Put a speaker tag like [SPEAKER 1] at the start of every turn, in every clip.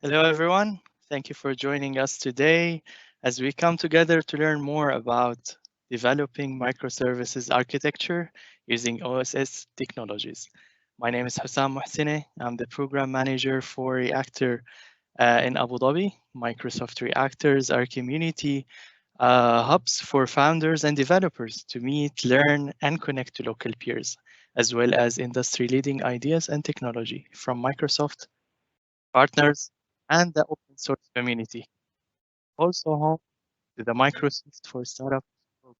[SPEAKER 1] Hello, everyone. Thank you for joining us today as we come together to learn more about developing microservices architecture using OSS technologies. My name is Hussam Mohsine. I'm the program manager for Reactor in Abu Dhabi. Microsoft Reactors are community hubs for founders and developers to meet, learn, and connect to local peers, as well as industry-leading ideas and technology from Microsoft partners, and the open source community. Also home to the Microsoft for Startup program,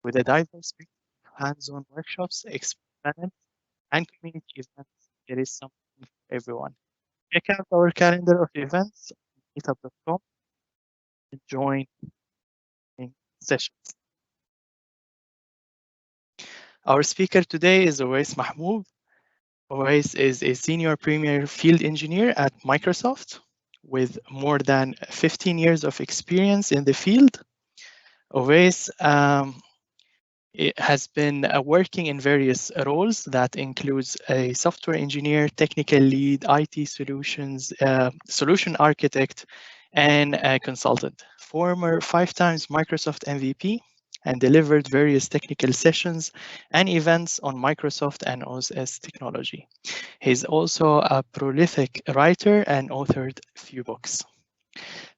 [SPEAKER 1] with a diverse mix of hands-on workshops, experiments, and community events. There is something for everyone. Check out our calendar of events on meetup.com and join in sessions. Our speaker today is Owais Mahmoud. Owais is a senior premier field engineer at Microsoft with more than 15 years of experience in the field. Owais it has been working in various roles that includes a software engineer, technical lead, IT solutions, solution architect, and a consultant. Former 5 times Microsoft MVP and delivered various technical sessions and events on Microsoft and OSS technology. He's also a prolific writer and authored few books.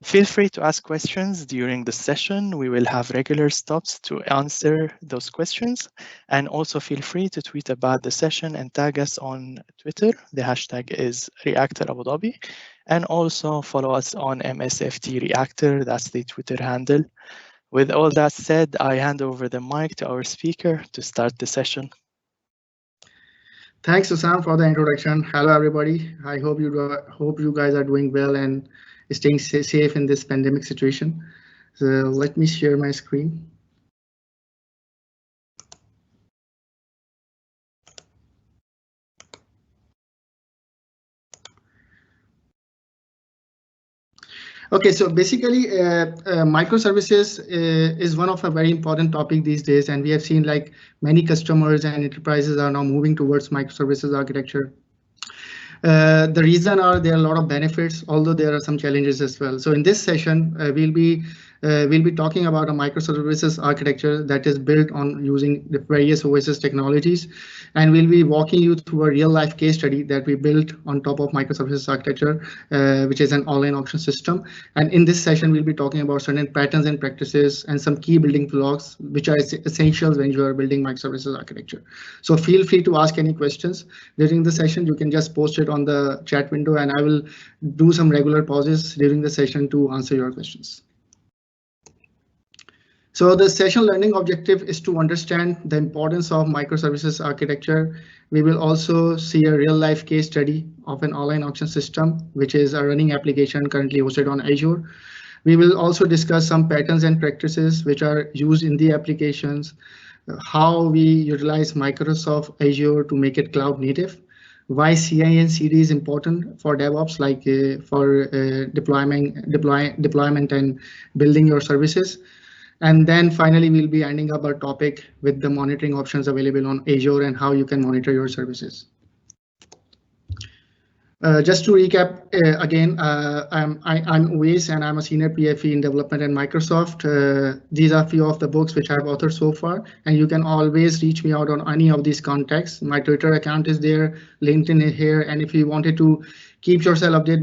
[SPEAKER 1] Feel free to ask questions during the session. We will have regular stops to answer those questions. And also feel free to tweet about the session and tag us on Twitter. The hashtag is Reactor Abu Dhabi. And also follow us on MSFT Reactor. That's the Twitter handle. With all that said, I hand over the mic to our speaker to start the session.
[SPEAKER 2] Thanks, Hussam, for the introduction. Hello, everybody. I hope you guys are doing well and staying safe in this pandemic situation. So let me share my screen. Okay, so basically, microservices is one of a very important topic these days, and we have seen like many customers and enterprises are now moving towards microservices architecture. The reason are there are a lot of benefits, although there are some challenges as well. So in this session, we'll be talking about a microservices architecture that is built on using the various OSS technologies, and we'll be walking you through a real-life case study that we built on top of microservices architecture, which is an online auction system. And in this session, we'll be talking about certain patterns and practices and some key building blocks, which are essentials when you are building microservices architecture. So feel free to ask any questions during the session. You can just post it on the chat window, and I will do some regular pauses during the session to answer your questions. So the session learning objective is to understand the importance of microservices architecture. We will also see a real life case study of an online auction system, which is a running application currently hosted on Azure. We will also discuss some patterns and practices which are used in the applications, how we utilize Microsoft Azure to make it cloud native, why CI and CD is important for DevOps, like for deployment and building your services. And then finally, we'll be ending up our topic with the monitoring options available on Azure and how you can monitor your services. Just to recap again, I'm Owais and I'm a senior PFE in development at Microsoft. These are a few of the books which I've authored so far, and you can always reach me out on any of these contacts. My Twitter account is there, LinkedIn is here, and if you wanted to keep yourself updated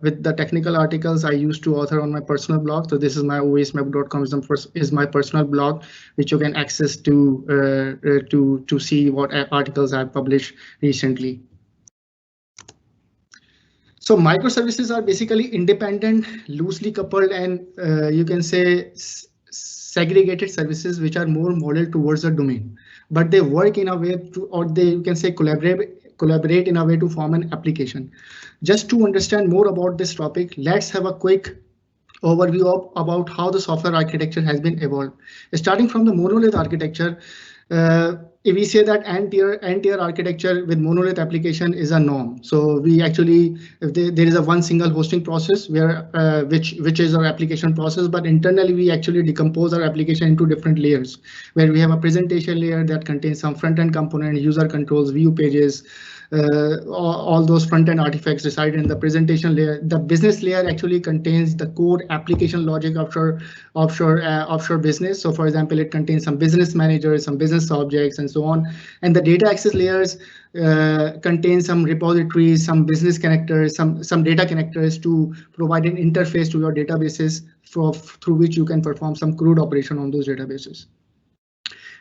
[SPEAKER 2] with the technical articles I used to author on my personal blog. So this is my owaismeb.com is my personal blog, which you can access to see what articles I've published recently. So microservices are basically independent, loosely coupled, and you can say segregated services which are more modeled towards a domain, but they work in a way to, or they you can say collaborate in a way to form an application. Just to understand more about this topic, let's have a quick overview about how the software architecture has been evolved. Starting from the monolith architecture, if we say that n-tier architecture with monolith application is a norm. So we actually, if there is a one single hosting process where which is our application process, but internally we actually decompose our application into different layers, where we have a presentation layer that contains some front-end component, user controls, view pages, all those front-end artifacts reside in the presentation layer. The business layer actually contains the core application logic offshore business. So for example, it contains some business managers, some business objects, and so on. And the data access layers contain some repositories, some business connectors, some data connectors to provide an interface to your databases through which you can perform some CRUD operation on those databases.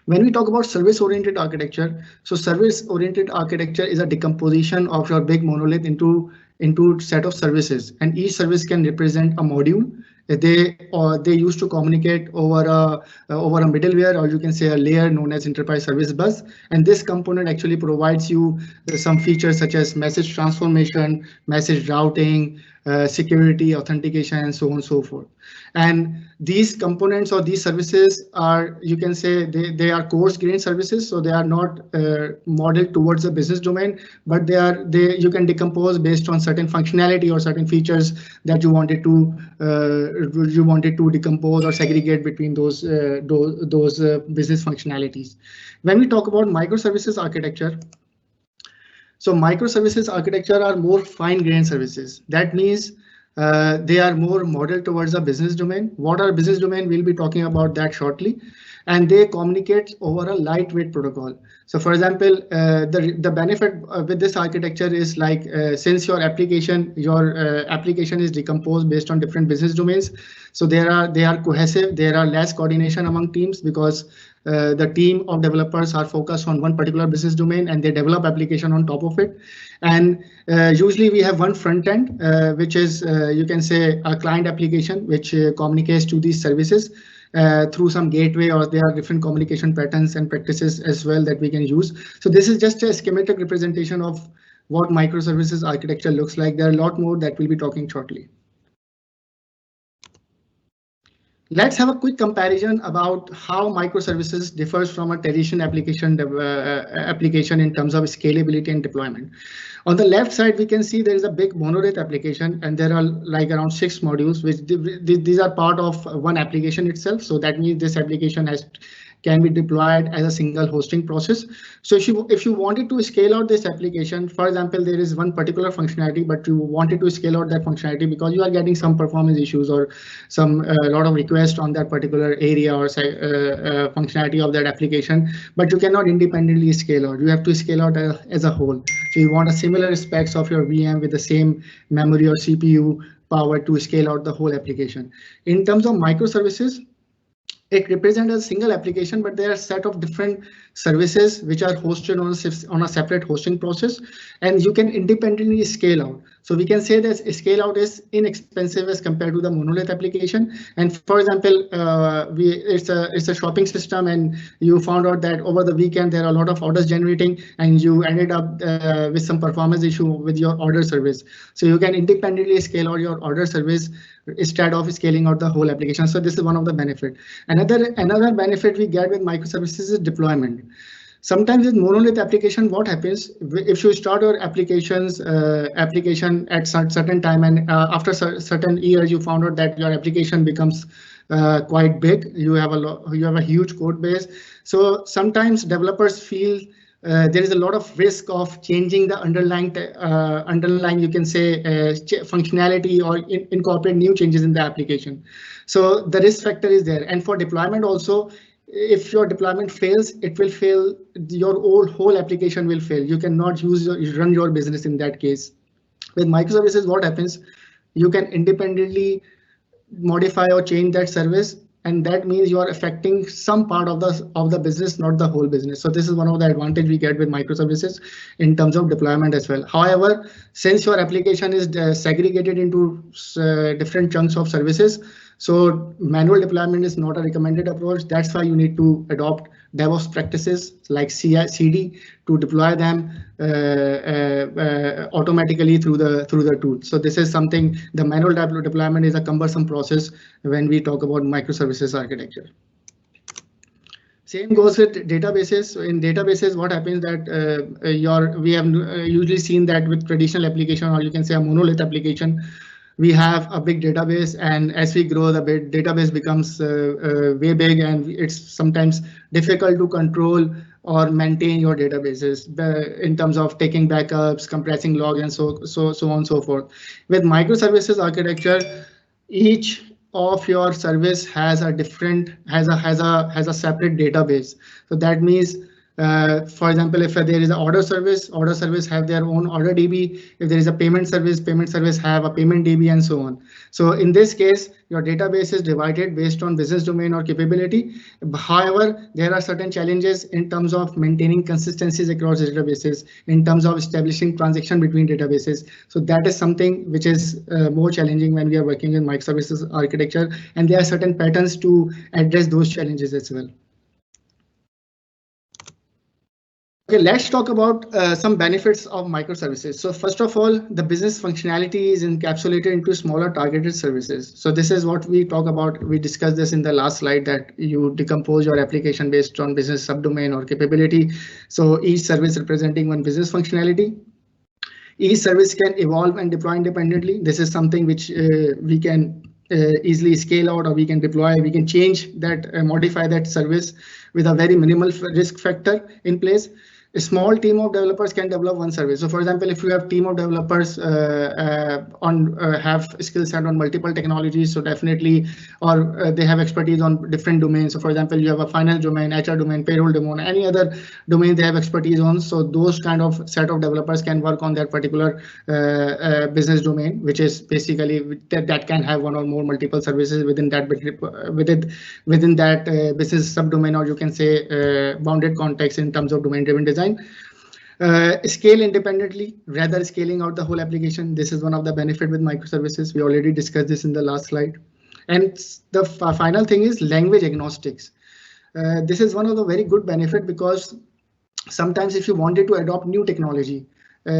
[SPEAKER 2] When we talk about service-oriented architecture, so service-oriented architecture is a decomposition of your big monolith into set of services, and each service can represent a module. They used to communicate over a middleware, or you can say a layer known as enterprise service bus. And this component actually provides you some features such as message transformation, message routing, security, authentication, and so on and so forth. And these components or these services are, you can say, they are coarse-grained services, so they are not modeled towards the business domain, but you can decompose based on certain functionality or certain features that you wanted to decompose or segregate between those business functionalities. When we talk about microservices architecture, so microservices architecture are more fine-grained services. That means they are more modeled towards a business domain. What are business domain? We'll be talking about that shortly. And they communicate over a lightweight protocol. So for example, the benefit with this architecture is like since your application is decomposed based on different business domains, so they are cohesive. There are less coordination among teams because the team of developers are focused on one particular business domain and they develop application on top of it. And usually we have one front end, which is you can say a client application, which communicates to these services through some gateway, or there are different communication patterns and practices as well that we can use. So this is just a schematic representation of what microservices architecture looks like. There are a lot more that we'll be talking shortly. Let's have a quick comparison about how microservices differs from a traditional application in terms of scalability and deployment. On the left side, we can see there is a big monolith application, and there are like around 6 modules, which these are part of one application itself. So that means this application can be deployed as a single hosting process. So if you wanted to scale out this application, for example, there is one particular functionality, but you wanted to scale out that functionality because you are getting some performance issues or some lot of requests on that particular area or functionality of that application, but you cannot independently scale out. You have to scale out as a whole. So you want a similar specs of your VM with the same memory or CPU power to scale out the whole application. In terms of microservices, it represents a single application, but there are a set of different services which are hosted on a separate hosting process, and you can independently scale out. So we can say that scale out is inexpensive as compared to the monolith application. And for example, it's a shopping system, and you found out that over the weekend there are a lot of orders generating, and you ended up with some performance issue with your order service. So you can independently scale out your order service instead of scaling out the whole application. So this is one of the benefits. Another benefit we get with microservices is deployment. Sometimes with monolith application, what happens if you start your application at certain time, and after certain years you found out that your application becomes quite big. You have a huge code base. So sometimes developers feel there is a lot of risk of changing the underlying you can say functionality or incorporate new changes in the application. So the risk factor is there. And for deployment also, if your deployment fails, it will fail. Your whole application will fail. You cannot run your business in that case. With microservices, what happens? You can independently modify or change that service, and that means you are affecting some part of the business, not the whole business. So this is one of the advantage we get with microservices in terms of deployment as well. However, since your application is segregated into different chunks of services, so manual deployment is not a recommended approach. That's why you need to adopt DevOps practices like CI/CD to deploy them automatically through the tool. So this is something, the manual deployment is a cumbersome process when we talk about microservices architecture. Same goes with databases. So in databases, what happens that we have usually seen that with traditional application, or you can say a monolith application, we have a big database, and as we grow, the database becomes way big, and it's sometimes difficult to control or maintain your databases in terms of taking backups, compressing logs, and so on and so forth. With microservices architecture, each of your service has a different has a separate database. So that means, for example, if there is an order service have their own order DB. If there is a payment service have a payment DB, and so on. So in this case, your database is divided based on business domain or capability. However, there are certain challenges in terms of maintaining consistencies across databases, in terms of establishing transaction between databases. So that is something which is more challenging when we are working in microservices architecture, and there are certain patterns to address those challenges as well. Okay, let's talk about some benefits of microservices. So first of all, the business functionality is encapsulated into smaller targeted services. So this is what we talk about. We discussed this in the last slide, that you decompose your application based on business subdomain or capability. So each service representing one business functionality. Each service can evolve and deploy independently. This is something which we can easily scale out, or we can deploy, we can change that, modify that service with a very minimal risk factor in place. A small team of developers can develop one service. So for example, if you have team of developers have skill set on multiple technologies, so definitely, or they have expertise on different domains. So for example, you have a finance domain, HR domain, payroll domain, any other domain they have expertise on. So those kind of set of developers can work on that particular business domain, which is basically that can have one or more multiple services within that business subdomain, or you can say bounded context in terms of domain-driven design. Scale independently rather scaling out the whole application. This is one of the benefit with microservices. We already discussed this in the last slide. And the final thing is language agnostics. This is one of the very good benefit, because sometimes if you wanted to adopt new technology,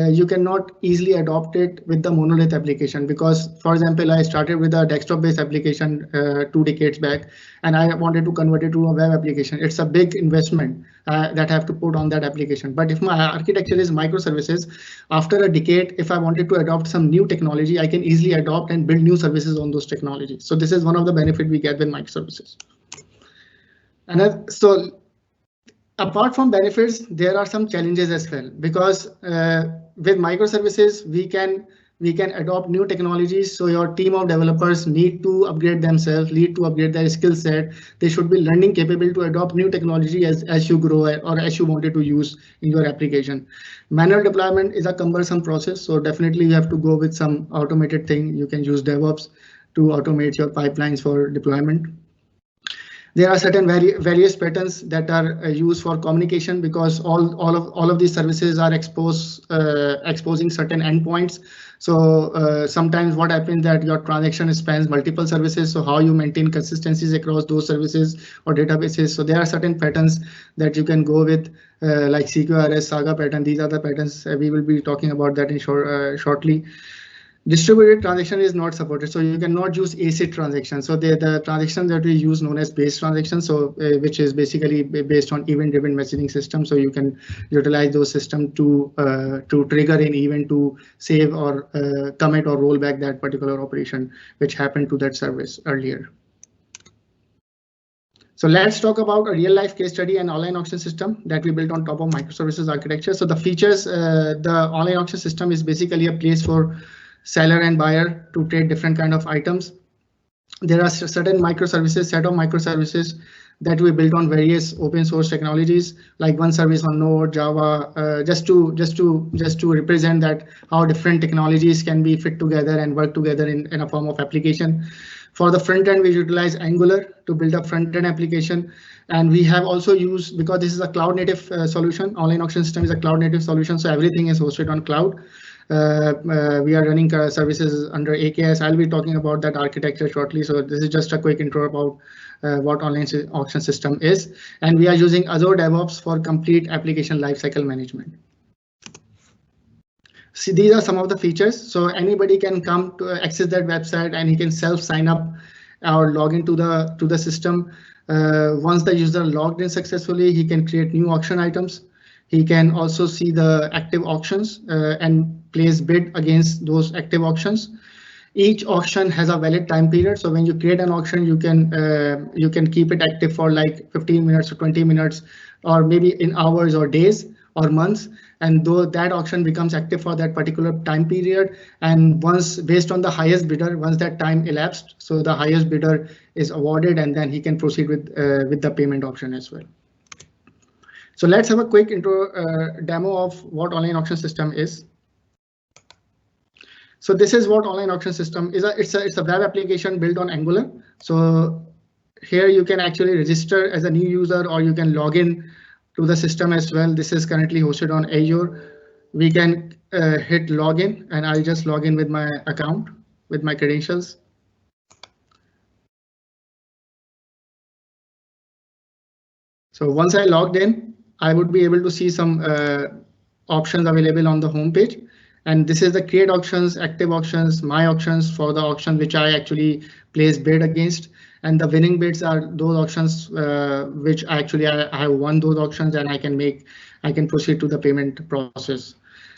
[SPEAKER 2] you cannot easily adopt it with the monolith application, because, for example, I started with a desktop-based application 2 decades back, and I wanted to convert it to a web application. It's a big investment that I have to put on that application. But if my architecture is microservices, after a decade, if I wanted to adopt some new technology, I can easily adopt and build new services on those technologies. So this is one of the benefits we get with microservices. And so, apart from benefits, there are some challenges as well, because with microservices, we can adopt new technologies. So your team of developers need to upgrade themselves, need to upgrade their skill set. They should be learning capable to adopt new technology as you grow, or as you wanted to use in your application. Manual deployment is a cumbersome process. So definitely you have to go with some automated thing. You can use DevOps to automate your pipelines for deployment. There are certain various patterns that are used for communication, because all of these services are exposing certain endpoints. So sometimes what happens that your transaction spans multiple services. So how you maintain consistencies across those services or databases. So there are certain patterns that you can go with, like CQRS, Saga pattern. These are the patterns. We will be talking about that in shortly. Distributed transaction is not supported, so you cannot use ACID transactions. So the transactions that we use known as base transactions, so which is basically based on event-driven messaging system. So you can utilize those systems to trigger an event to save or commit or roll back that particular operation which happened to that service earlier. So let's talk about a real-life case study and online auction system that we built on top of microservices architecture. So the features, the online auction system is basically a place for seller and buyer to trade different kind of items. There are certain microservices, set of microservices that we built on various open source technologies, like one service on Node, Java, just to represent that how different technologies can be fit together and work together in a form of application. For the front end, we utilize Angular to build a front end application. And we have also used, because this is a cloud native solution, online auction system is a cloud native solution, so everything is hosted on cloud. We are running services under AKS. I'll be talking about that architecture shortly. So this is just a quick intro about what online auction system is. And we are using Azure DevOps for complete application lifecycle management. See, these are some of the features. So anybody can come to access that website and he can self sign up or log into the system. Once the user logged in successfully, he can create new auction items. He can also see the active auctions and place bid against those active auctions. Each auction has a valid time period. So when you create an auction, you can keep it active for like 15 minutes or 20 minutes, or maybe in hours or days or months. And though that auction becomes active for that particular time period, and once based on the highest bidder, once that time elapsed, so the highest bidder is awarded, and then he can proceed with the payment option as well. So let's have a quick intro demo of what online auction system is. So this is what online auction system is. It's a web application built on Angular. So here you can actually register as a new user, or you can log in to the system as well. This is currently hosted on Azure. We can hit login, and I'll just log in with my account with my credentials. So once I logged in, I would be able to see some options available on the home page. And this is the create auctions, active auctions, my auctions for the auction which I actually place bid against. And the winning bids are those auctions which actually I have won those auctions, and I can proceed to the payment process.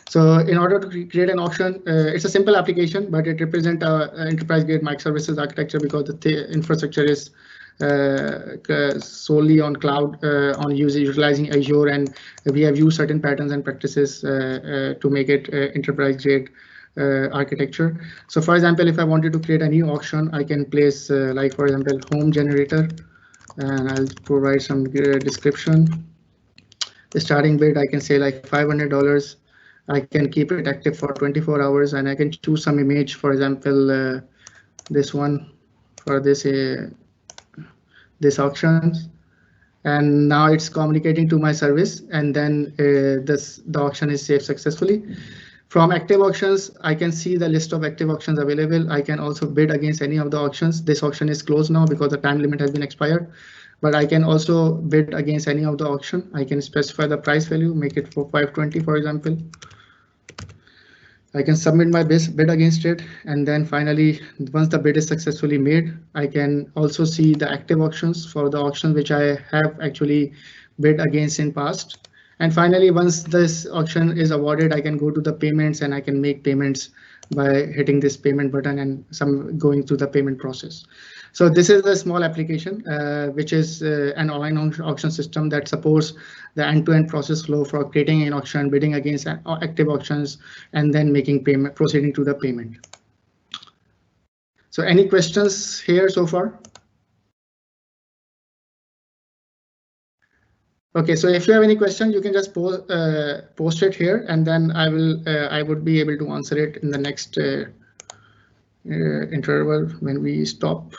[SPEAKER 2] So in order to create an auction, it's a simple application, but it represents an enterprise grade microservices architecture because the infrastructure is solely on cloud, on utilizing Azure, and we have used certain patterns and practices to make it enterprise grade architecture. So for example, if I wanted to create a new auction, I can place like for example home generator, and I'll provide some description. The starting bid, I can say like $500. I can keep it active for 24 hours, and I can choose some image, for example this one for this auctions, and now it's communicating to my service, and then the auction is saved successfully. From active auctions, I can see the list of active auctions available. I can also bid against any of the auctions. This auction is closed now because the time limit has been expired, but I can also bid against any of the auction. I can specify the price value, make it for 520, for example. I can submit my bid against it, and then finally, once the bid is successfully made, I can also see the active auctions for the auction which I have actually bid against in past. And finally, once this auction is awarded, I can go to the payments, and I can make payments by hitting this payment button and going through the payment process. So this is the small application, which is an online auction system that supports the end-to-end process flow for creating an auction, bidding against active auctions, and then making payment, proceeding to the payment. So any questions here so far? Okay, so if you have any question, you can just post it here, and then I would be able to answer it in the next interval when we stop.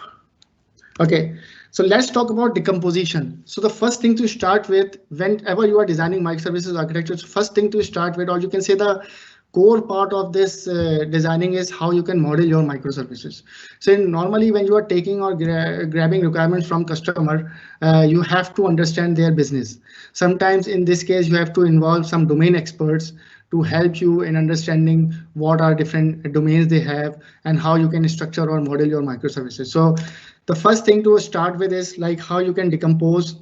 [SPEAKER 2] Okay, so let's talk about decomposition. So the first thing to start with, whenever you are designing microservices architecture, first thing to start with, or you can say the core part of this designing, is how you can model your microservices. So normally when you are taking or grabbing requirements from customer, you have to understand their business. Sometimes in this case, you have to involve some domain experts to help you in understanding what are different domains they have and how you can structure or model your microservices. So the first thing to start with is like how you can decompose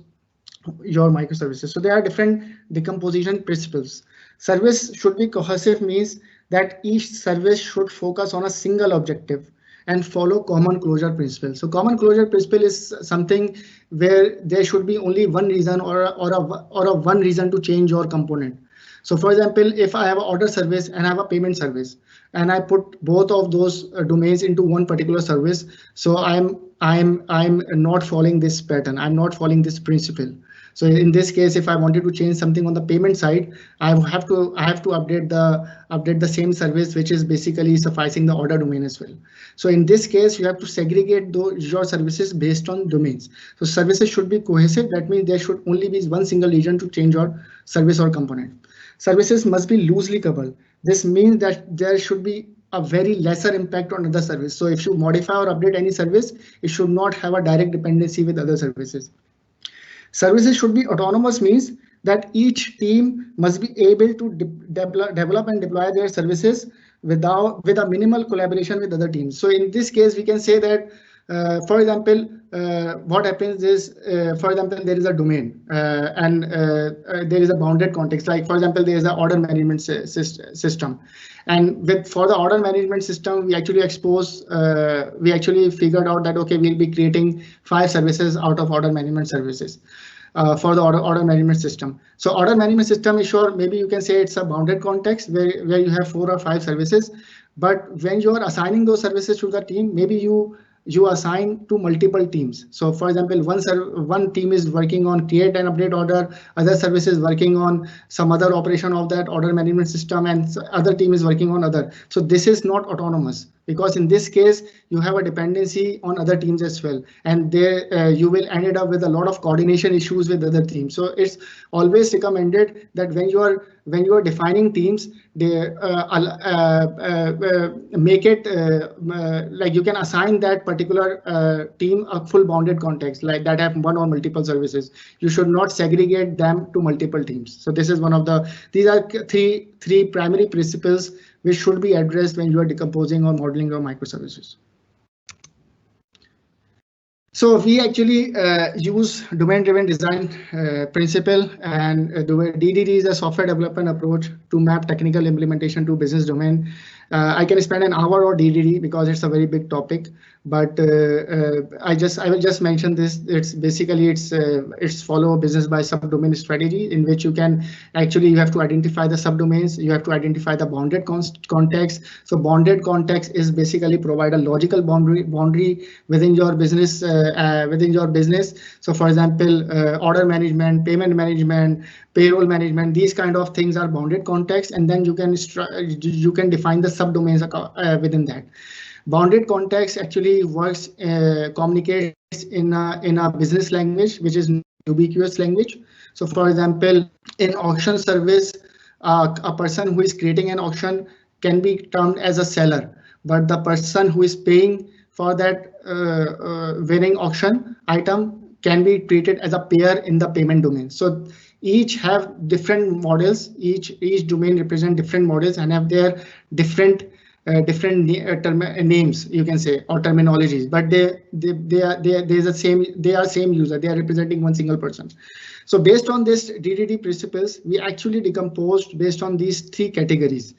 [SPEAKER 2] your microservices. So there are different decomposition principles. Service should be cohesive, means that each service should focus on a single objective and follow common closure principle. So common closure principle is something where there should be only one reason or a one reason to change your component. So for example, if I have an order service and I have a payment service, and I put both of those domains into one particular service, so I'm not following this pattern. I'm not following this principle. So in this case, if I wanted to change something on the payment side, I have to update the same service, which is basically sufficing the order domain as well. So in this case, you have to segregate your services based on domains. So services should be cohesive. That means there should only be one single region to change your service or component. Services must be loosely coupled. This means that there should be a very lesser impact on other service. So if you modify or update any service, it should not have a direct dependency with other services. Services should be autonomous, means that each team must be able to develop and deploy their services with a minimal collaboration with other teams. So in this case, we can say that For example, what happens is, for example, there is a domain and there is a bounded context. Like, for example, there is an order management system, and for the order management system, we actually figured out that okay, we'll be creating 5 services out of order management services. For the order management system. So order management system is sure, maybe you can say it's a bounded context where you have 4 or 5 services. But when you are assigning those services to the team, maybe you assign to multiple teams. So for example, one team is working on create and update order, other service is working on some other operation of that order management system, and other team is working on other. So this is not autonomous, because in this case you have a dependency on other teams as well, and there you will end up with a lot of coordination issues with other teams. So it's always recommended that when you are defining teams, they make it like you can assign that particular team a full bounded context, like that have one or multiple services. You should not segregate them to multiple teams. So this is one of these are three primary principles which should be addressed when you are decomposing or modeling your microservices. So we actually use domain-driven design principle, and DDD is a software development approach to map technical implementation to business domain. I can spend an hour on DDD because it's a very big topic, but I will just mention this. It's basically it's follow a business by subdomain strategy, in which you have to identify the subdomains, you have to identify the bounded context. So bounded context is basically provide a logical boundary within your business. So for example, order management, payment management, payroll management, these kind of things are bounded context, and then you can define the subdomains within that. Bounded context actually communicates in a business language, which is ubiquitous language. So for example, in auction service, a person who is creating an auction can be termed as a seller, but the person who is paying for that winning auction item can be treated as a payer in the payment domain. So each have different models, each domain represent different models and have their different names, you can say, or terminologies, but they are same user, they are representing one single person. So based on this DDD principles, we actually decomposed based on these 3 categories.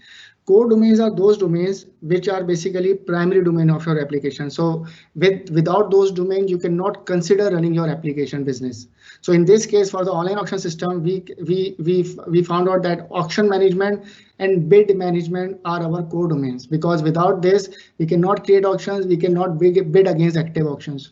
[SPEAKER 2] Core domains are those domains which are basically primary domain of your application. So without those domains, you cannot consider running your application business. So in this case, for the online auction system, we found out that auction management and bid management are our core domains, because without this, we cannot create auctions, we cannot bid against active auctions.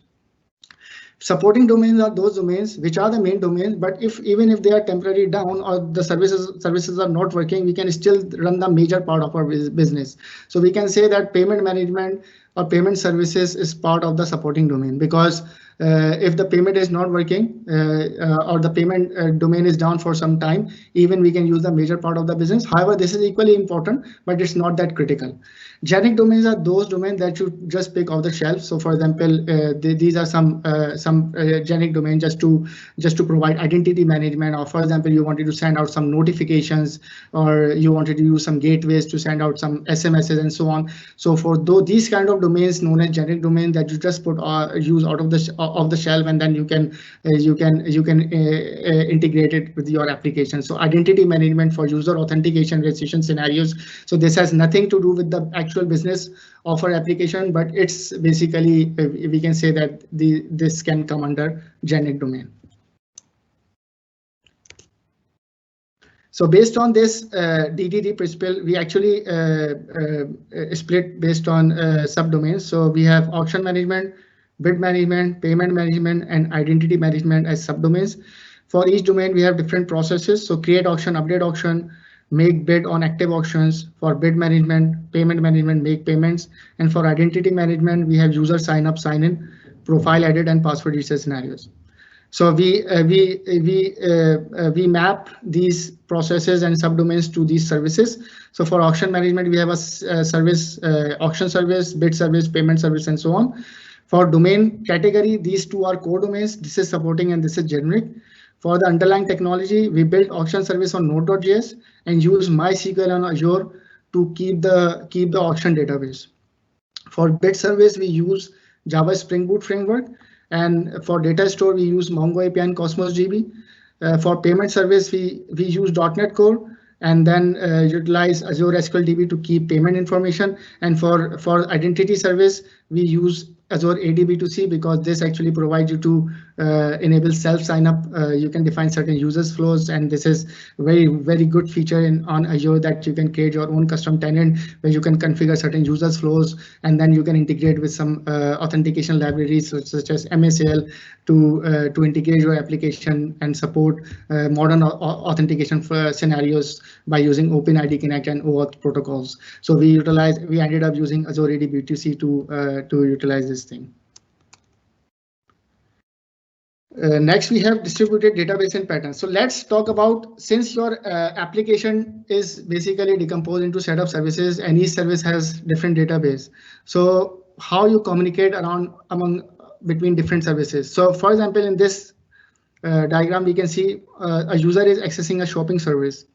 [SPEAKER 2] Supporting domains are those domains which are the main domains, but even if they are temporarily down or the services are not working, we can still run the major part of our business. So we can say that payment management or payment services is part of the supporting domain, because if the payment is not working or the payment domain is down for some time, even we can use the major part of the business. However, this is equally important, but it's not that critical. Generic domains are those domains that you just pick off the shelf. So for example, these are some generic domains just to provide identity management, or for example, you wanted to send out some notifications, or you wanted to use some gateways to send out some SMSs and so on. So for these kind of domains known as generic domain that you just use out of the shelf, and then you can integrate it with your application. So identity management for user authentication registration scenarios. So this has nothing to do with the actual business of our application, but it's basically, we can say that this can come under generic domain. So based on this DDD principle, we actually split based on subdomains. So we have auction management, bid management, payment management, and identity management as subdomains. For each domain, we have different processes. So create auction, update auction, make bid on active auctions. For bid management, payment management, make payments. And for identity management, we have user sign up, sign in, profile edit, and password reset scenarios. So we map these processes and subdomains to these services. So for auction management, we have a service, auction service, bid service, payment service, and so on. For domain category, these 2 are core domains. This is supporting and this is generic. For the underlying technology, we built auction service on Node.js and use MySQL on Azure to keep the auction database. For bid service, we use Java Spring Boot framework. And for data store, we use Mongo API and Cosmos DB. For payment service, we use .NET Core, and then utilize Azure SQL DB to keep payment information. And for identity service, we use Azure ADB2C because this actually provides you to enable self sign up. You can define certain users flows, and this is very good feature on Azure that you can create your own custom tenant where you can configure certain users flows, and then you can integrate with some authentication libraries such as MSAL to integrate your application and support modern authentication for scenarios by using OpenID Connect and OAuth protocols. So we ended up using Azure ADB2C to utilize this thing. Next, we have distributed database and patterns. So let's talk about, since your application is basically decomposed into set of services and each service has different database. So how you communicate between different services. So for example, in this diagram, we can see a user is accessing a shopping service,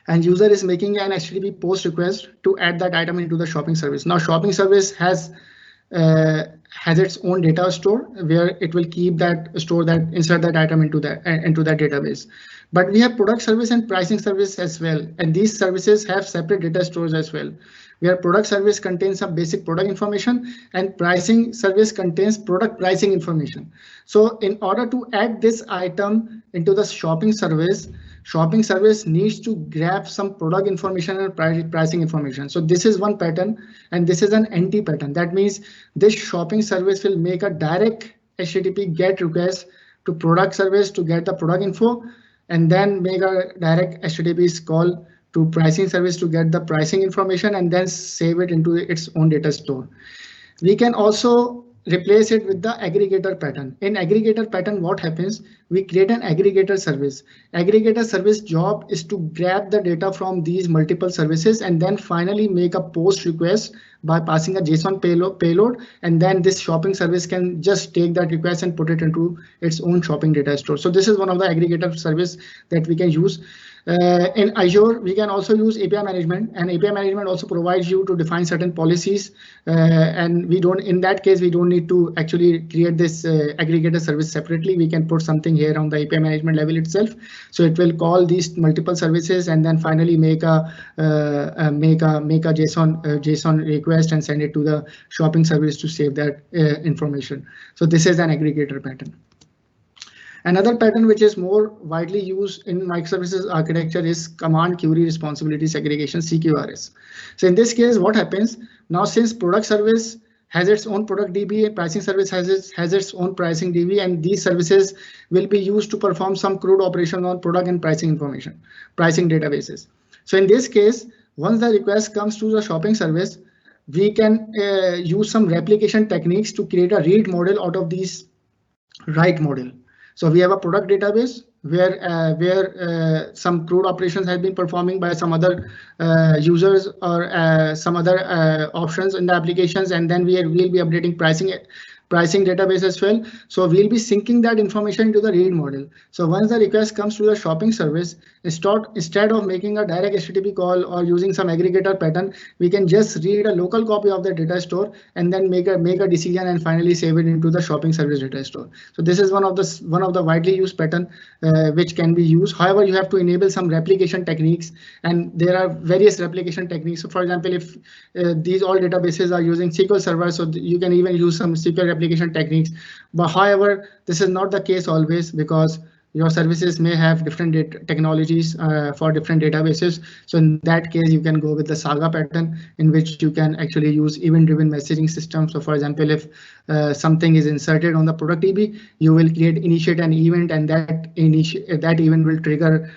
[SPEAKER 2] and user is making an HTTP post request to add that item into the shopping service. Now shopping service has its own data store where it will keep insert that item into that database. But we have product service and pricing service as well, and these services have separate data stores as well, where product service contains some basic product information and pricing service contains product pricing information. So in order to add this item into the shopping service needs to grab some product information and pricing information. So this is one pattern, and this is an NT pattern. That means this shopping service will make a direct HTTP GET request to product service to get the product info, and then make a direct HTTP call to pricing service to get the pricing information, and then save it into its own data store. We can also replace it with the aggregator pattern. In aggregator pattern, what happens? We create an aggregator service. Aggregator service job is to grab the data from these multiple services and then finally make a post request by passing a JSON payload, and then this shopping service can just take that request and put it into its own shopping data store. So this is one of the aggregator service that we can use. In Azure, we can also use API management, and API management also provides you to define certain policies. And in that case, we don't need to actually create this aggregator service separately. We can put something here on the API management level itself. So it will call these multiple services and then finally make a JSON request and send it to the shopping service to save that information. So this is an aggregator pattern. Another pattern which is more widely used in microservices architecture is command query responsibility segregation, CQRS. So in this case, what happens now, since product service has its own product DB and pricing service has its own pricing DB, and these services will be used to perform some CRUD operation on product and pricing information, pricing databases. So in this case, once the request comes to the shopping service, we can use some replication techniques to create a read model out of these write model. So we have a product database where some CRUD operations have been performing by some other users or some other options in the applications, and then we'll be updating pricing database as well. So we'll be syncing that information into the read model. So once the request comes to the shopping service, instead of making a direct HTTP call or using some aggregator pattern, we can just read a local copy of the data store and then make a decision and finally save it into the shopping service data store. So this is one of the widely used pattern which can be used. However, you have to enable some replication techniques, and there are various replication techniques. So for example, if these all databases are using SQL Server, so you can even use some SQL replication techniques. But however, this is not the case always, because your services may have different technologies for different databases. So in that case, you can go with the Saga pattern, in which you can actually use event-driven messaging system. So for example, if something is inserted on the product DB, you will initiate an event, and that event will trigger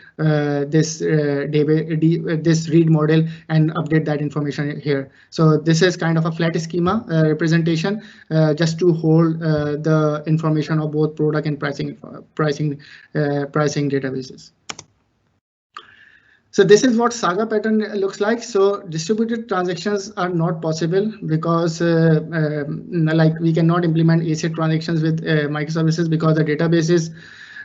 [SPEAKER 2] this read model and update that information here. So this is kind of a flat schema representation just to hold the information of both product and pricing databases. So this is what Saga pattern looks like. So distributed transactions are not possible because like we cannot implement ACID transactions with microservices, because the databases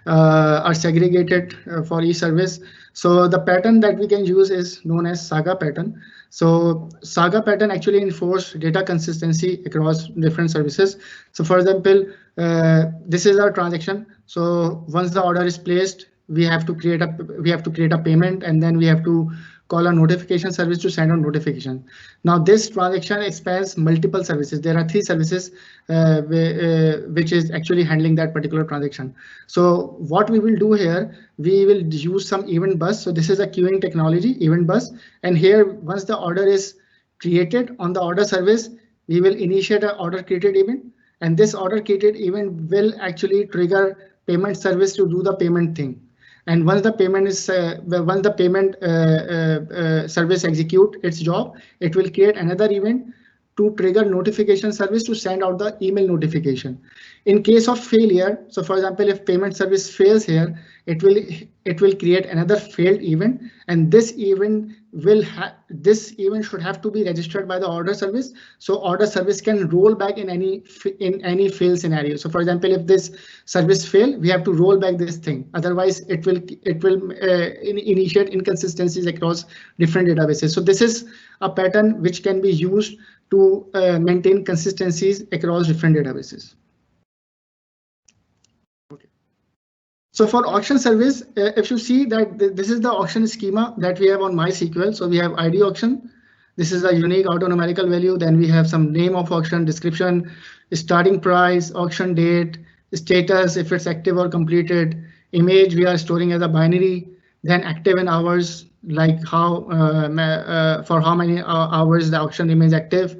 [SPEAKER 2] are segregated for each service. So the pattern that we can use is known as Saga pattern. So Saga pattern actually enforce data consistency across different services. So for example, this is our transaction. So once the order is placed, we have to create a payment, and then we have to call a notification service to send out notification. Now this transaction spans multiple services. There are 3 services which is actually handling that particular transaction. So what we will do here, we will use some event bus. So this is a queuing technology, event bus. And here, once the order is created on the order service, we will initiate an order created event. And this order created event will actually trigger payment service to do the payment thing. And once the payment is service execute its job, it will create another event to trigger notification service to send out the email notification. In case of failure, so for example, if payment service fails here, it will create another failed event, and this event should have to be registered by the order service. So order service can roll back in any fail scenario. So for example, if this service fail, we have to roll back this thing. Otherwise, it will initiate inconsistencies across different databases. So this is a pattern which can be used to maintain consistencies across different databases. Okay. So for auction service, if you see that this is the auction schema that we have on MySQL. So we have ID auction. This is a unique auto-numerical value. Then we have some name of auction, description, starting price, auction date, status, if it's active or completed, image we are storing as a binary, then active in hours, like how for how many hours the auction remains active.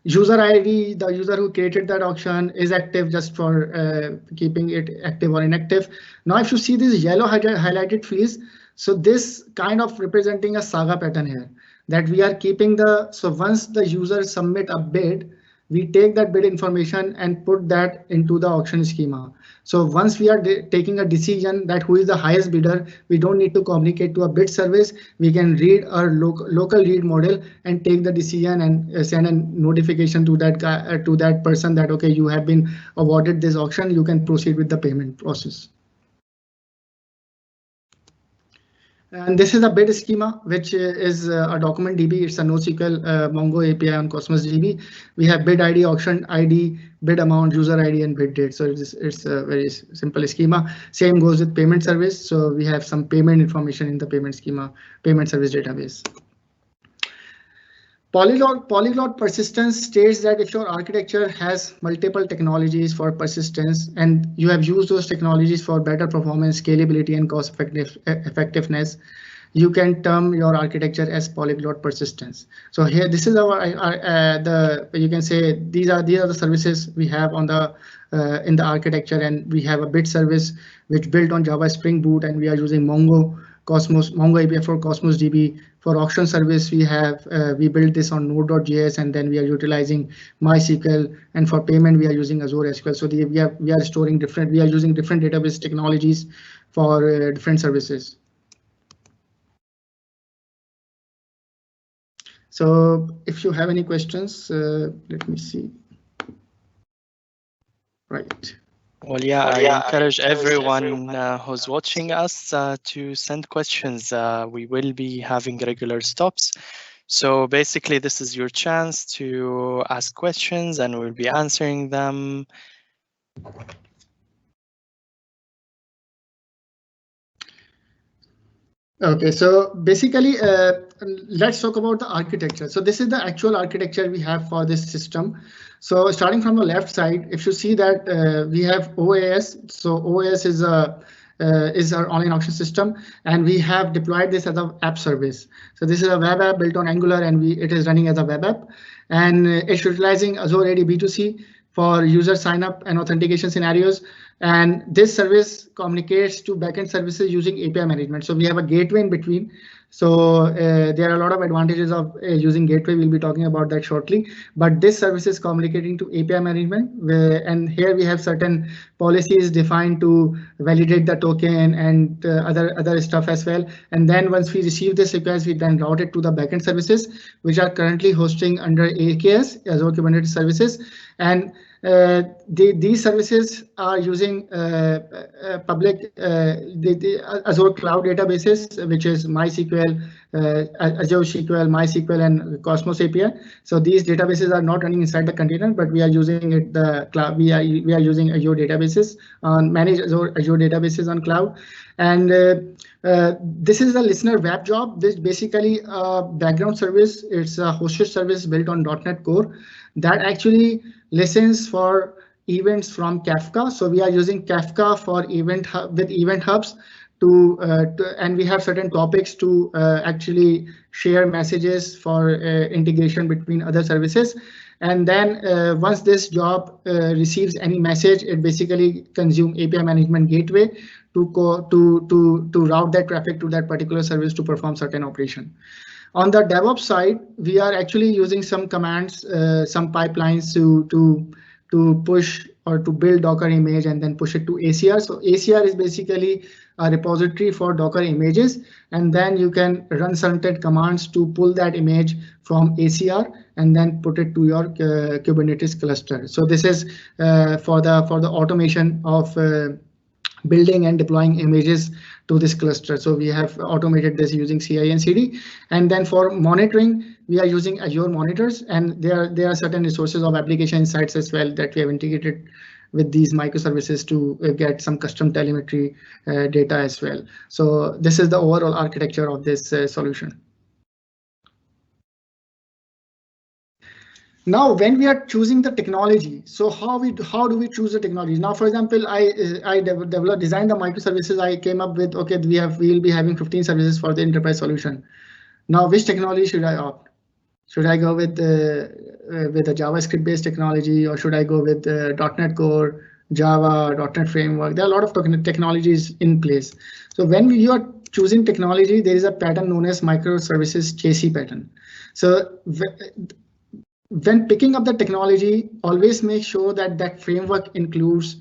[SPEAKER 2] User ID, the user who created that auction is active just for keeping it active or inactive. Now, if you see these yellow highlighted fields, so this kind of representing a Saga pattern here, that we are keeping so once the user submit a bid, we take that bid information and put that into the auction schema. So once we are taking a decision that who is the highest bidder, we don't need to communicate to a bid service. We can read our local read model and take the decision and send a notification to that guy, to that person, that okay, you have been awarded this auction. You can proceed with the payment process. And this is a bid schema, which is a document DB. It's a NoSQL Mongo API on Cosmos DB. We have bid ID, auction ID, bid amount, user ID, and bid date. So it's a very simple schema. Same goes with payment service. So we have some payment information in the payment schema, payment service database. Polyglot persistence states that if your architecture has multiple technologies for persistence and you have used those technologies for better performance, scalability, and cost effectiveness, you can term your architecture as polyglot persistence. So here, this is our you can say these are the services we have on the in the architecture, and we have a bid service which built on Java Spring Boot, and we are using Mongo API for Cosmos DB. For auction service, we built this on Node.js, and then we are utilizing MySQL. And for payment, we are using Azure SQL. So we are using different database technologies for different services. So if you have any questions, let me see. Right.
[SPEAKER 1] Well, yeah, I encourage everyone who's watching us to send questions. We will be having regular stops. So basically, this is your chance to ask questions and we'll be answering them.
[SPEAKER 2] Okay, so basically, let's talk about the architecture. So this is the actual architecture we have for this system. So starting from the left side, if you see that we have OAS. So OAS is our online auction system, and we have deployed this as an app service. So this is a web app built on Angular, and it is running as a web app, and it's utilizing Azure AD B2C for user sign up and authentication scenarios. And this service communicates to backend services using API management. So we have a gateway in between. So there are a lot of advantages of using gateway. We'll be talking about that shortly. But this service is communicating to API management, and here we have certain policies defined to validate the token and other stuff as well. And then once we receive this APIs, we then route it to the backend services, which are currently hosting under AKS, Azure Kubernetes Services. And These services are using public the Azure cloud databases, which is MySQL, Azure SQL, MySQL, and Cosmos API. So these databases are not running inside the container, but we are using it the cloud. We are using Azure databases on managed Azure databases on cloud, and this is the listener web job. This basically a background service. It's a hosted service built on .NET Core that actually listens for events from Kafka. So we are using Kafka for with event hubs and we have certain topics to actually share messages for integration between other services. And then once this job receives any message, it basically consumes API management gateway to route that traffic to that particular service to perform certain operation. On the DevOps side, we are actually using some commands, some pipelines to push or to build Docker image and then push it to ACR. So ACR is basically a repository for Docker images, and then you can run certain commands to pull that image from ACR and then put it to your Kubernetes cluster. So this is for the automation of building and deploying images to this cluster. So we have automated this using CI and CD. And then for monitoring, we are using Azure monitors, and there are certain resources of application insights as well that we have integrated with these microservices to get some custom telemetry data as well. So this is the overall architecture of this solution. Now, when we are choosing the technology, so how do we choose the technology? Now, for example, I designed the microservices. I came up with, okay, we'll be having 15 services for the enterprise solution. Now, which technology should I opt? Should I go with a JavaScript based technology, or should I go with .NET Core, Java, .NET Framework? There are a lot of technologies in place. So when you are choosing technology, there is a pattern known as microservices chassis pattern. So when picking up the technology, always make sure that that framework includes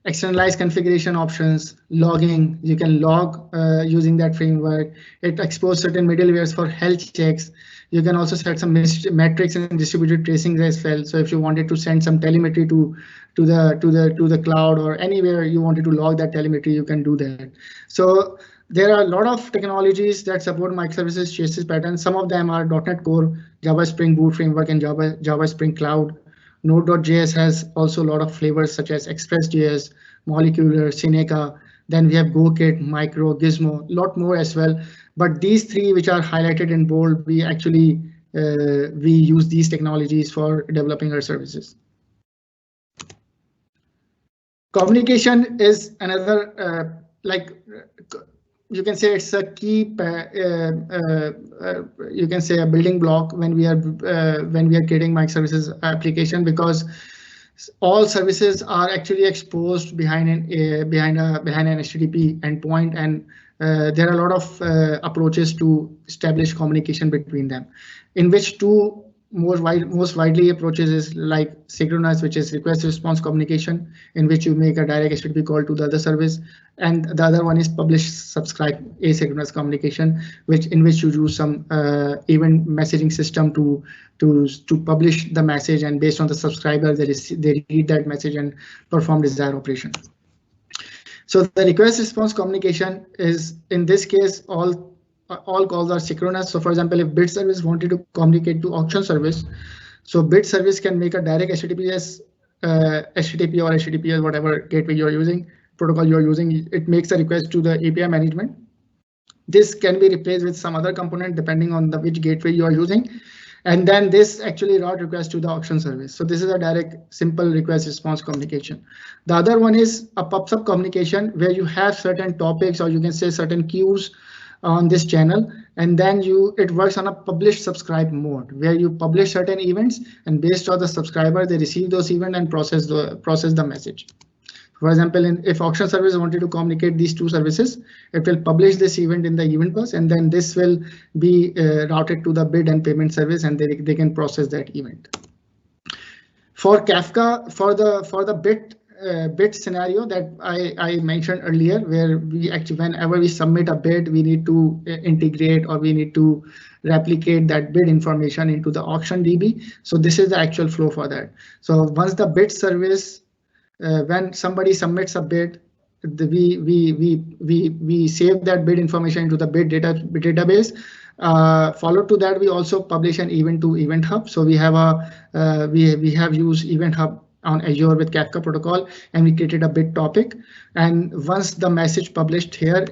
[SPEAKER 2] externalized configuration options, logging. You can log using that framework. It exposes certain middlewares for health checks. You can also set some metrics and distributed tracing as well. So if you wanted to send some telemetry to the cloud or anywhere you wanted to log that telemetry, you can do that. So there are a lot of technologies that support microservices chassis patterns. Some of them are .NET Core, Java Spring Boot Framework, and Java Spring Cloud. Node.js has also a lot of flavors such as Express.js, Molecular, Seneca. Then we have GoKit, Micro, Gizmo, a lot more as well. But these three, which are highlighted in bold, we actually we use these technologies for developing our services. Communication is another you can say it's a key. You can say a building block when we are creating microservices application, because all services are actually exposed behind an HTTP endpoint, and there are a lot of approaches to establish communication between them, in which two most widely approaches is like synchronous, which is request response communication, in which you make a direct HTTP call to the other service, and the other one is publish subscribe asynchronous communication, in which you use some event messaging system to publish the message, and based on the subscriber they read that message and perform desired operation. So the request response communication is, in this case, all calls are synchronous. So for example, if bid service wanted to communicate to auction service, so bid service can make a direct HTTP or HTTPS, whatever gateway you're using, protocol you're using, it makes a request to the API management. This can be replaced with some other component depending on which gateway you are using. And then this actually route request to the auction service. So this is a direct, simple request response communication. The other one is a pub-sub communication, where you have certain topics, or you can say certain queues on this channel, and then it works on a publish subscribe mode, where you publish certain events, and based on the subscriber, they receive those events and process the message. For example, if auction service wanted to communicate these two services, it will publish this event in the event bus, and then this will be routed to the bid and payment service, and they can process that event. For Kafka, for the bid bid scenario that I mentioned earlier, where we actually, whenever we submit a bid, we need to integrate or we need to replicate that bid information into the auction DB. So this is the actual flow for that. So once the bid service, when somebody submits a bid, we save that bid information into the bid database. Followed to that, we also publish an event to Event Hub. So we have we have used Event Hub on Azure with Kafka protocol, and we created a bid topic. And once the message published here,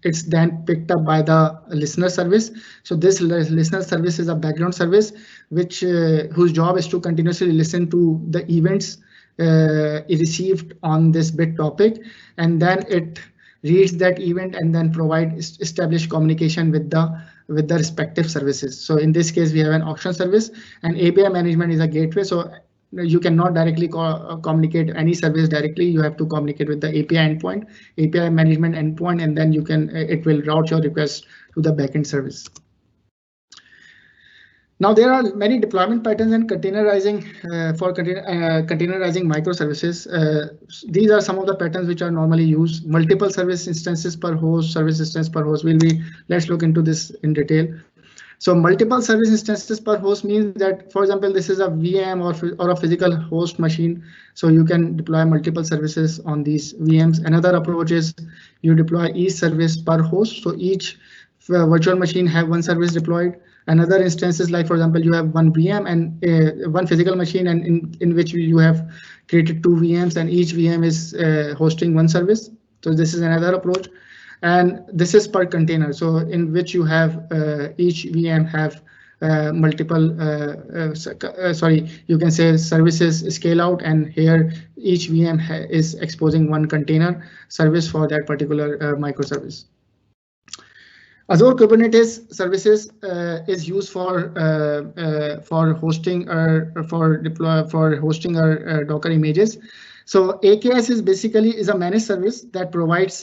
[SPEAKER 2] it's then picked up by the listener service. So this listener service is a background service which whose job is to continuously listen to the events received on this bid topic, and then it reads that event and then provide established communication with the respective services. So in this case, we have an auction service, and API management is a gateway. So you cannot directly communicate any service directly. You have to communicate with the API endpoint, API management endpoint, and then you can it will route your request to the backend service. Now there are many deployment patterns and containerizing for containerizing microservices. These are some of the patterns which are normally used. Multiple service instances per host, service instance per host. Let's look into this in detail. So multiple service instances per host means that, for example, this is a VM or a physical host machine. So you can deploy multiple services on these VMs. Another approach is you deploy each service per host. So each virtual machine have one service deployed. Another instances, like for example, you have one VM and one physical machine, and in which you have created 2 VMs, and each VM is hosting one service. So this is another approach. And this is per container, so in which you have each VM have multiple, you can say services scale out, and here each VM is exposing one container service for that particular microservice. Azure Kubernetes services is used for hosting or for hosting our Docker images. So AKS is basically a managed service that provides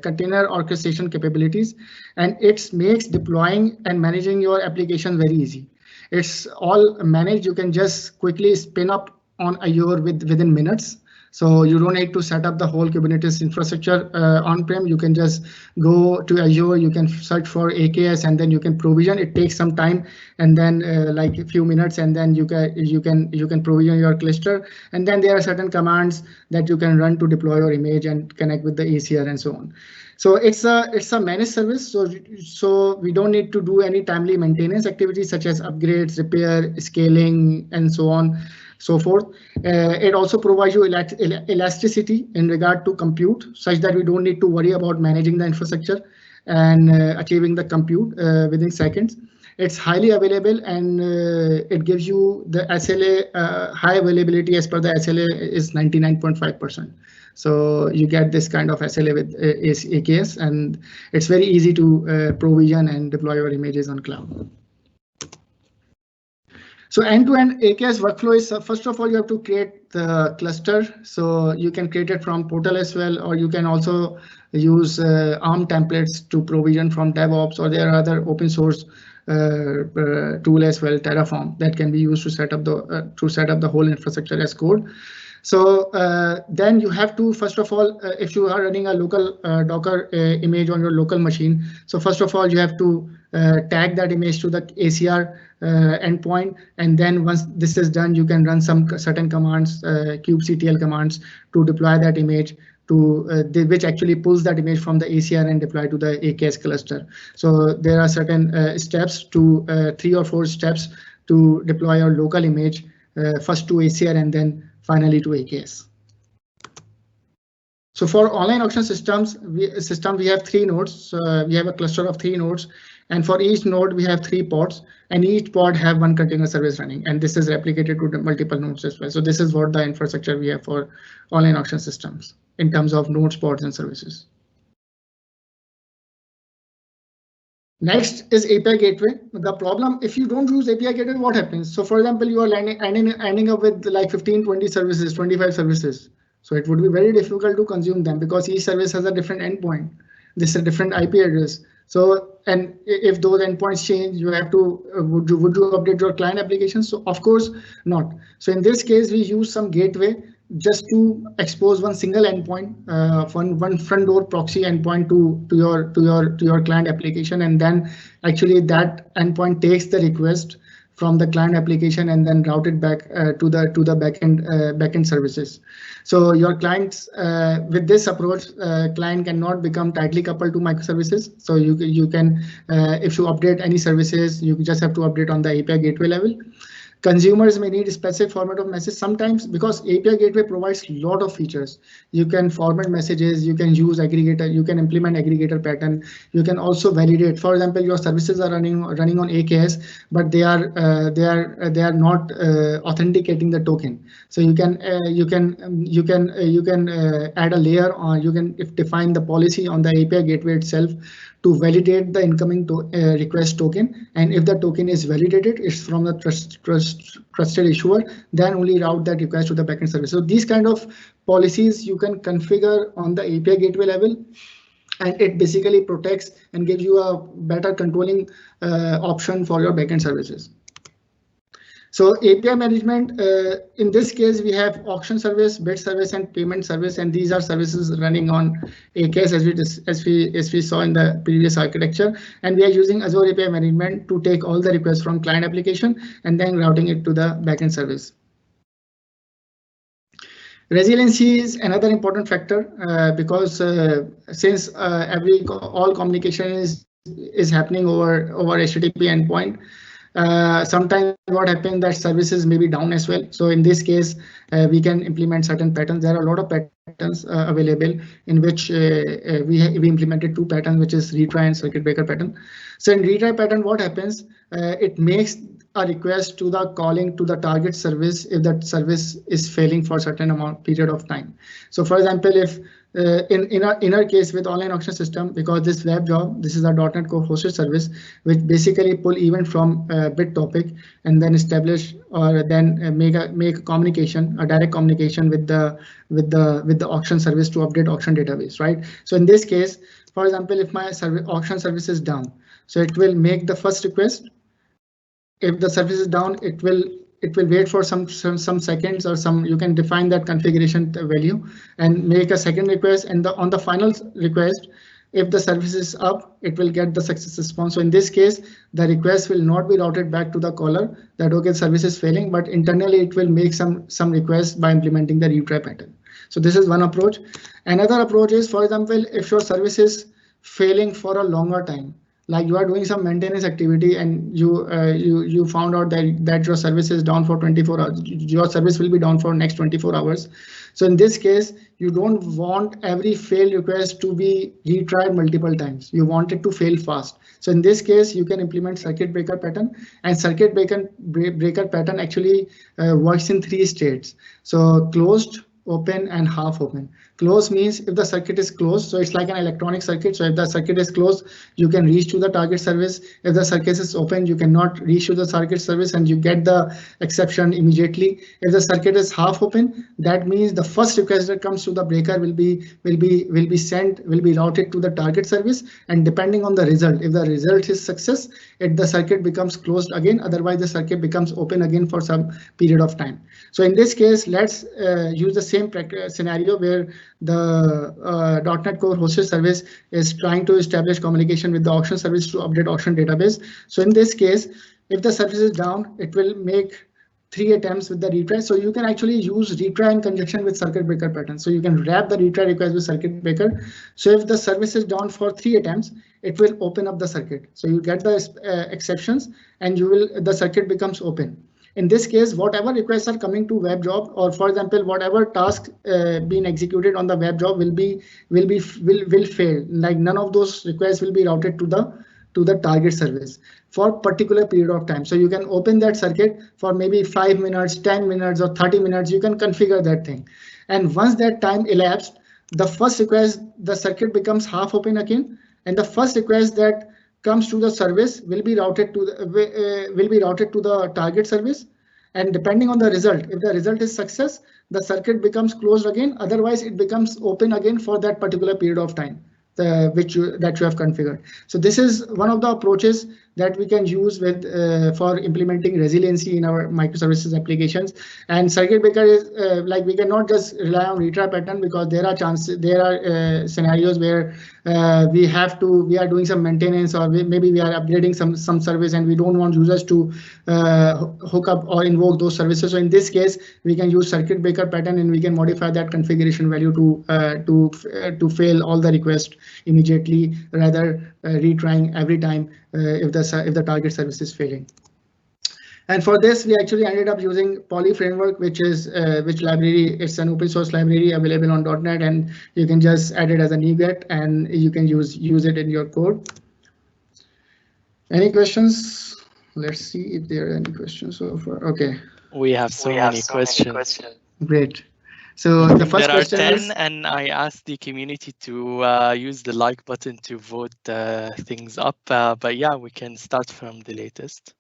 [SPEAKER 2] container orchestration capabilities, and it makes deploying and managing your application very easy. It's all managed. You can just quickly spin up on Azure within minutes. So you don't need to set up the whole Kubernetes infrastructure on-prem. You can just go to Azure, you can search for AKS, and then you can provision. It takes some time, and then like a few minutes, and then you can provision your cluster. And then there are certain commands that you can run to deploy your image and connect with the ACR and so on. So it's a managed service. So we don't need to do any timely maintenance activities such as upgrades, repair, scaling, and so on. So forth. It also provides you elasticity in regard to compute, such that we don't need to worry about managing the infrastructure and achieving the compute within seconds. It's highly available, and it gives you the SLA high availability as per the SLA is 99.5%. So you get this kind of SLA with AKS, and it's very easy to provision and deploy your images on cloud. So end-to-end AKS workflow is, first of all, you have to create the cluster. So you can create it from Portal as well, or you can also use ARM templates to provision from DevOps, or there are other open source tool as well, Terraform, that can be used to set up the whole infrastructure as code. So then you have to, first of all, if you are running a local Docker image on your local machine, so first of all, you have to tag that image to the ACR endpoint, and then once this is done, you can run some certain commands, kubectl commands, to deploy that image to which actually pulls that image from the ACR and deploy to the AKS cluster. So there are certain steps, 3 or 4 steps to deploy your local image, first to ACR and then finally to AKS. So for online auction systems, we have 3 nodes. So we have a cluster of 3 nodes, and for each node we have 3 pods, and each pod have one container service running, and this is replicated to the multiple nodes as well. So this is what the infrastructure we have for online auction systems in terms of nodes, pods, and services. Next is API gateway. The problem, if you don't use API gateway, what happens? So for example, you are ending up with like 15, 20 services, 25 services. So it would be very difficult to consume them because each service has a different endpoint. This is a different IP address. So, and if those endpoints change, you have to, would you update your client application? So of course not. So in this case, we use some gateway just to expose one single endpoint, one front door proxy endpoint to your client application, and then actually that endpoint takes the request from the client application and then route it back to the backend services. So your clients with this approach, client cannot become tightly coupled to microservices. So you can if you update any services, you just have to update on the API gateway level. Consumers may need a specific format of message sometimes, because API gateway provides a lot of features. You can format messages, you can use aggregator, you can implement aggregator pattern, you can also validate. For example, your services are running on AKS, but they are not authenticating the token. So you can add a layer, or you can define the policy on the API gateway itself to validate the incoming request token, and if the token is validated, it's from the trusted issuer, then only route that request to the backend service. So these kind of policies you can configure on the API gateway level, and it basically protects and gives you a better controlling option for your backend services. So API management, in this case, we have auction service, bid service, and payment service, and these are services running on AKS as we saw in the previous architecture. And we are using Azure API management to take all the requests from client application and then routing it to the backend service. Resiliency is another important factor because since all communication is happening over HTTP endpoint. Sometimes what happens that services may be down as well. So in this case, we can implement certain patterns. There are a lot of patterns available in which we implemented 2 patterns, which is retry and circuit breaker pattern. So in retry pattern, what happens? It makes a request to the calling to the target service if that service is failing for a certain period of time. So for example, if in our case with online auction system, because this web job, this is a .NET Core hosted service, which basically pull event from bit topic and then establish or then make a communication, a direct communication with the auction service to update auction database, right? So in this case, for example, if my auction service is down, so it will make the first request. If the service is down, it will wait for some seconds or some, you can define that configuration value and make a second request, and on the final request, if the service is up, it will get the success response. So in this case, the request will not be routed back to the caller that okay, service is failing, but internally it will make some requests by implementing the retry pattern. So this is one approach. Another approach is, for example, if your service is failing for a longer time, like you are doing some maintenance activity and you found out that your service is down for 24 hours, your service will be down for next 24 hours. So in this case, you don't want every failed request to be retried multiple times. You want it to fail fast. So in this case, you can implement circuit breaker pattern, and circuit breaker pattern actually works in 3 states. So closed, open, and half open. Close means if the circuit is closed, so it's like an electronic circuit. So if the circuit is closed, you can reach to the target service. If the circuit is open, you cannot reach to the target service and you get the exception immediately. If the circuit is half open, that means the first request that comes to the breaker will be routed to the target service, and depending on the result, if the result is success, the circuit becomes closed again. Otherwise, the circuit becomes open again for some period of time. So in this case, let's use the same scenario where the .NET Core hosted service is trying to establish communication with the auction service to update auction database. So in this case, if the service is down, it will make 3 attempts with the retry. So you can actually use retry in conjunction with circuit breaker pattern. So you can wrap the retry request with circuit breaker. So if the service is down for 3 attempts, it will open up the circuit. So you get the exceptions and the circuit becomes open. In this case, whatever requests are coming to web job, or for example, whatever task being executed on the web job will fail. Like none of those requests will be routed to the target service for particular period of time. So you can open that circuit for maybe 5 minutes, 10 minutes, or 30 minutes. You can configure that thing. And once that time elapsed, the first request, the circuit becomes half open again, and the first request that comes to the service will be routed to the target service, and depending on the result, if the result is success, the circuit becomes closed again. Otherwise, it becomes open again for that particular period of time that you have configured. So this is one of the approaches that we can use with for implementing resiliency in our microservices applications. And circuit breaker is like we cannot just rely on retry pattern, because there are scenarios where we are doing some maintenance, or maybe we are upgrading some service, and we don't want users to hook up or invoke those services. So in this case, we can use circuit breaker pattern, and we can modify that configuration value to fail all the requests immediately, rather retrying every time if the target service is failing. And for this, we actually ended up using Poly framework, which library, it's an open source library available on .NET, and you can just add it as a NuGet, and you can use it in your code. Any questions? Let's see if there are any questions so far. Okay.
[SPEAKER 1] We have so many questions.
[SPEAKER 2] Great. So the first question
[SPEAKER 1] is, and I asked the community to use the like button to vote things up. But yeah, we can start from the latest.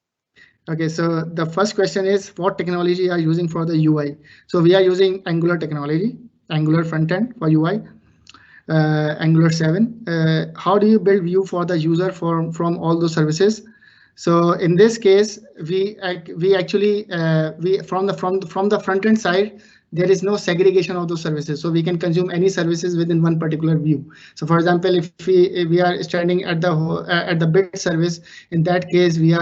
[SPEAKER 2] Okay, so the first question is, what technology are you using for the UI? So we are using Angular technology, Angular frontend for UI, Angular 7. How do you build view for the user from all those services? So in this case, we actually from the front end side, there is no segregation of those services, so we can consume any services within one particular view. So for example, if we are standing at the bid service, in that case we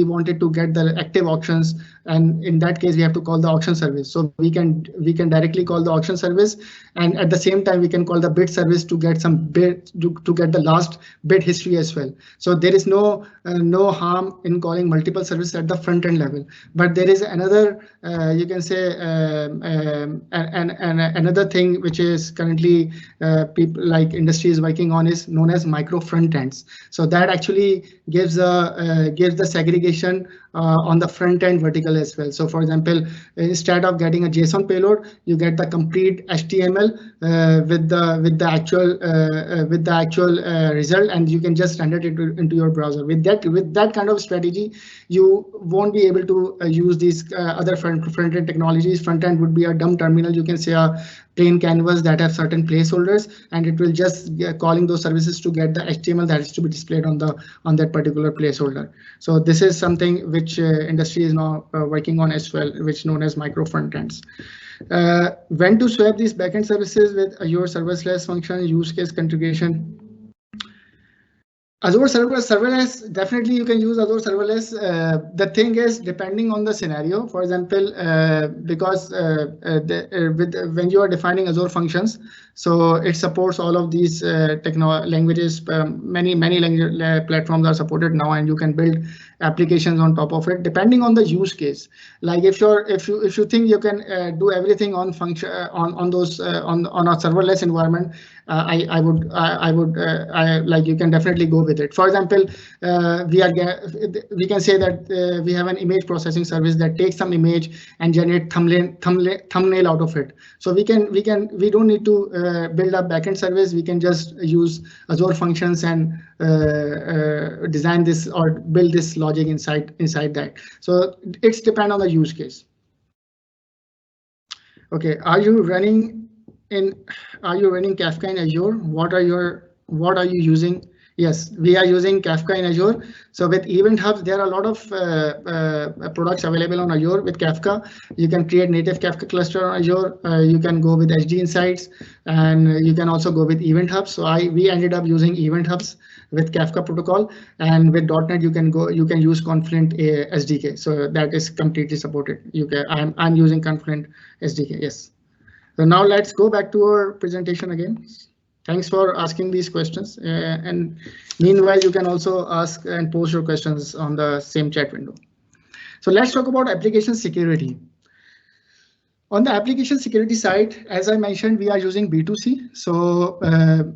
[SPEAKER 2] wanted to get the active auctions, and in that case we have to call the auction service. So we can directly call the auction service, and at the same time we can call the bid service to get some bid to get the last bid history as well. So there is no harm in calling multiple services at the front end level. But there is another you can say another thing which is currently people like industry is working on, is known as micro front ends. So that actually gives the segregation on the front end vertical as well. So for example, instead of getting a JSON payload, you get the complete HTML with the actual result, and you can just render it into your browser. With that kind of strategy, you won't be able to use these other front end technologies. Front end would be a dumb terminal, you can say a plain canvas that have certain placeholders, and it will just calling those services to get the HTML that is to be displayed on that particular placeholder. So this is something which industry is now working on as well, which known as micro front ends. When to swap these backend services with Azure serverless function, use case configuration. Azure serverless, definitely you can use Azure serverless. The thing is, depending on the scenario, for example, because when you are defining Azure functions, so it supports all of these languages. Many language platforms are supported now, and you can build applications on top of it, depending on the use case. Like if you think you can do everything on function on a serverless environment, I would like you can definitely go with it. For example, we can say that we have an image processing service that takes some image and generate thumbnail out of it. So we don't need to build a backend service. We can just use Azure functions and design this or build this logic inside that. So it's depend on the use case. Okay, are you running Kafka in Azure? What are you using? Yes, we are using Kafka in Azure. So with Event Hubs, there are a lot of products available on Azure. With Kafka, you can create native Kafka cluster on Azure. You can go with HD Insights, and you can also go with Event Hubs. So we ended up using Event Hubs with Kafka protocol, and with .NET you can use Confluent SDK. So that is completely supported. I'm using Confluent SDK. Yes. So now let's go back to our presentation again. Thanks for asking these questions, and meanwhile you can also ask and post your questions on the same chat window. So let's talk about application security. On the application security side, as I mentioned, we are using B2C. So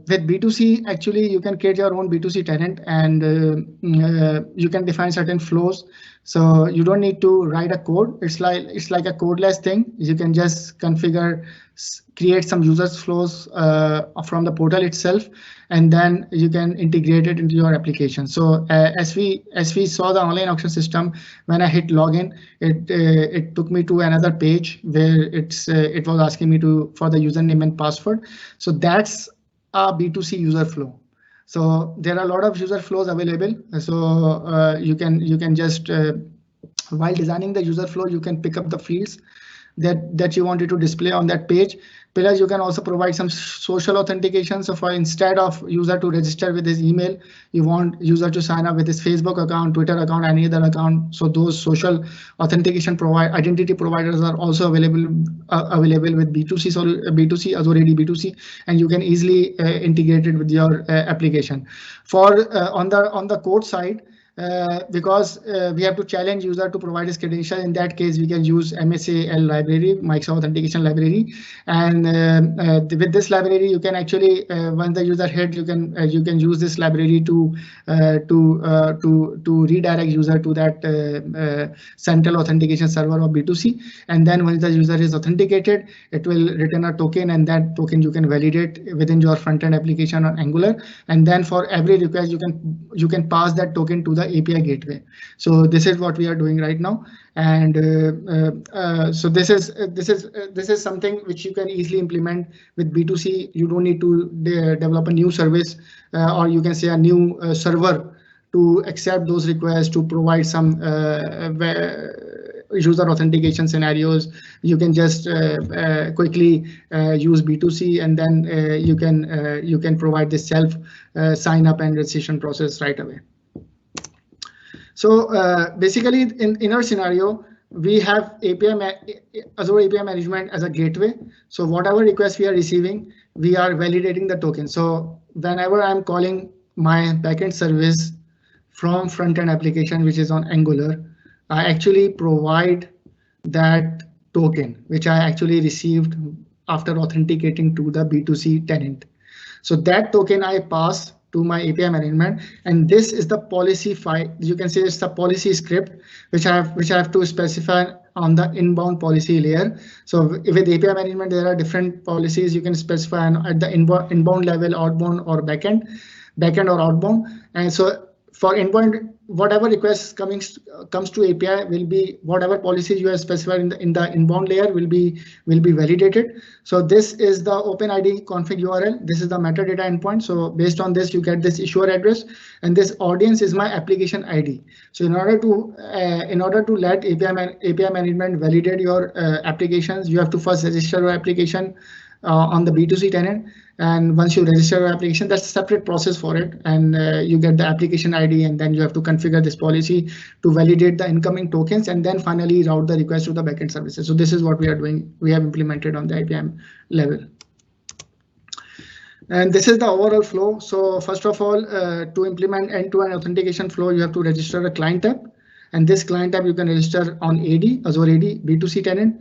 [SPEAKER 2] with B2C, actually you can create your own B2C tenant, and you can define certain flows. So you don't need to write a code. It's like a codeless thing. You can just configure, create some users flows from the portal itself, and then you can integrate it into your application. So as we saw the online auction system, when I hit login, it took me to another page where it was asking me for the username and password. So that's a B2C user flow. So there are a lot of user flows available. So you can just while designing the user flow, you can pick up the fields that you wanted to display on that page. Plus, you can also provide some social authentication. So for instead of user to register with his email, you want user to sign up with his Facebook account, Twitter account, any other account. So those social authentication identity providers are also available with B2C, so B2C, Azure AD B2C, and you can easily integrate it with your application. For on the code side, because we have to challenge user to provide his credential. In that case, we can use MSAL library, Microsoft Authentication Library, and with this library, you can actually once the user hit, you can use this library to redirect user to that central authentication server of B2C, and then once the user is authenticated, it will return a token, and that token you can validate within your front-end application on Angular, and then for every request you can pass that token to the API gateway. So this is what we are doing right now, and so this is something which you can easily implement with B2C. You don't need to develop a new service, or you can say a new server to accept those requests, to provide some user authentication scenarios. You can just quickly use B2C, and then you can provide this self sign up and registration process right away. So basically, in our scenario, we have Azure API management as a gateway. So whatever requests we are receiving, we are validating the token. So whenever I'm calling my backend service from front-end application, which is on Angular, I actually provide that token, which I actually received after authenticating to the B2C tenant. So that token I pass to my API management, and this is the policy file. You can say it's the policy script which I have to specify on the inbound policy layer. So with API management, there are different policies you can specify at the inbound level, outbound or backend or outbound. And so for inbound, whatever requests comes to API will be whatever policies you have specified in the inbound layer will be validated. So this is the OpenID config URL. This is the metadata endpoint. So based on this, you get this issuer address, and this audience is my application ID. So in order to let API management validate your applications, you have to first register your application on the B2C tenant. And once you register your application, that's a separate process for it. And you get the application ID, and then you have to configure this policy to validate the incoming tokens, and then finally route the request to the backend services. So this is what we are doing. We have implemented on the IPM level. And this is the overall flow. So first of all, to implement end-to-end authentication flow, you have to register a client tab. And this client tab you can register on AD, Azure AD, B2C tenant.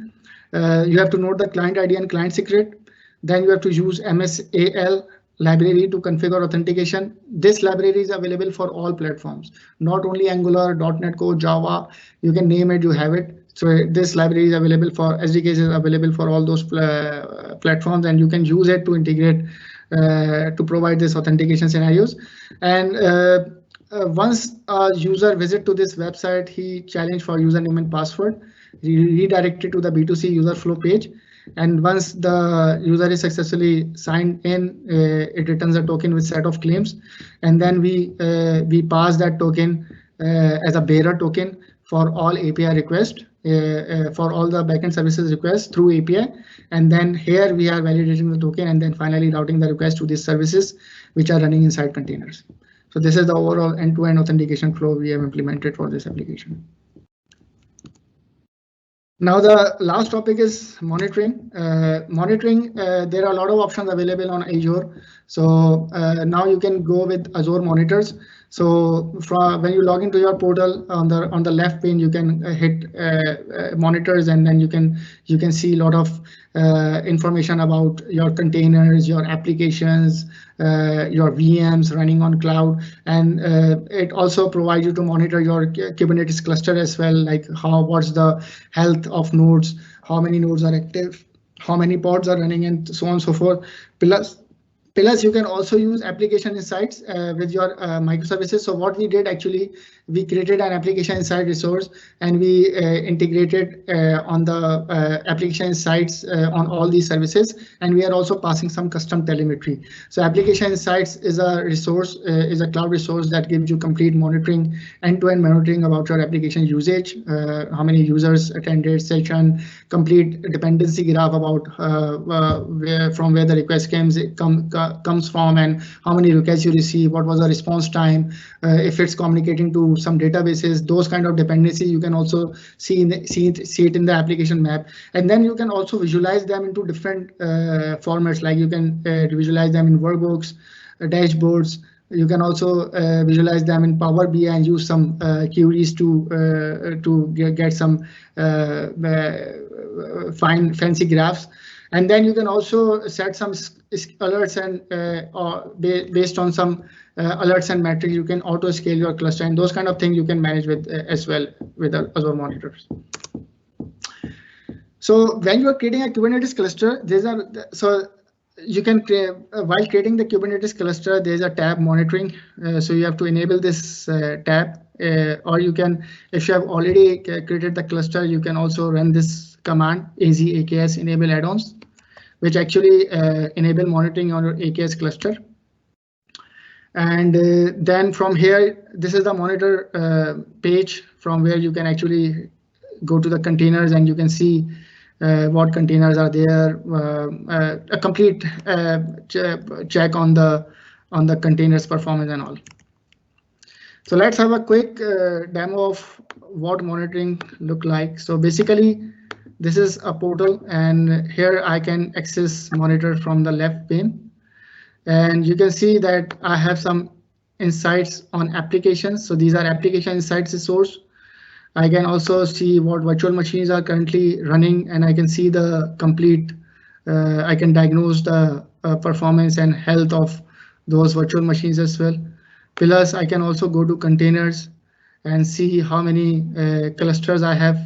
[SPEAKER 2] You have to note the client ID and client secret. Then you have to use MSAL library to configure authentication. This library is available for all platforms, not only Angular, .NET Core, Java. You can name it, you have it. So this library is available for SDKs, is available for all those platforms, and you can use it to integrate to provide this authentication scenarios. And once a user visit to this website, he challenged for username and password, redirected to the B2C user flow page. And once the user is successfully signed in, it returns a token with set of claims, and then we pass that token as a bearer token for all API requests, for all the backend services requests through API. And then here we are validating the token, and then finally routing the request to these services which are running inside containers. So this is the overall end-to-end authentication flow we have implemented for this application. Now the last topic is monitoring. Monitoring, there are a lot of options available on Azure. So now you can go with Azure Monitors. So when you log into your portal, on the left pane, you can hit monitors, and then you can see a lot of information about your containers, your applications, your VMs running on cloud, and it also provides you to monitor your Kubernetes cluster as well, like what's the health of nodes, how many nodes are active, how many pods are running, and so on and so forth. Plus Plus, you can also use application insights with your microservices. So what we did actually, we created an application insight resource and we integrated on the application insights on all these services. And we are also passing some custom telemetry. So application insights is a resource, is a cloud resource that gives you complete monitoring, end-to-end monitoring about your application usage, how many users attended session, complete dependency graph about where the request comes from and how many requests you receive, what was the response time, if it's communicating to some databases, those kind of dependency you can also see it in the application map. And then you can also visualize them into different formats, like you can visualize them in workbooks, dashboards. You can also visualize them in Power BI and use some queries to get some fancy graphs. And then you can also set some alerts and based on some alerts and metrics, you can auto scale your cluster, and those kind of things you can manage with as well with Azure monitors. So when you are creating a Kubernetes cluster, you can create, while creating the Kubernetes cluster, there's a tab monitoring. So you have to enable this tab, or you can, if you have already created the cluster, you can also run this command az-aks enable add-ons, which actually enable monitoring on your AKS cluster. And then from here, this is the monitor page from where you can actually go to the containers and you can see what containers are there, a complete check on the containers performance and all. So let's have a quick demo of what monitoring look like. So basically, this is a portal, and here I can access monitor from the left pane. And you can see that I have some insights on applications. So these are application insights resource. I can also see what virtual machines are currently running, and I can see the complete, I can diagnose the performance and health of those virtual machines as well. Plus, I can also go to containers and see how many clusters I have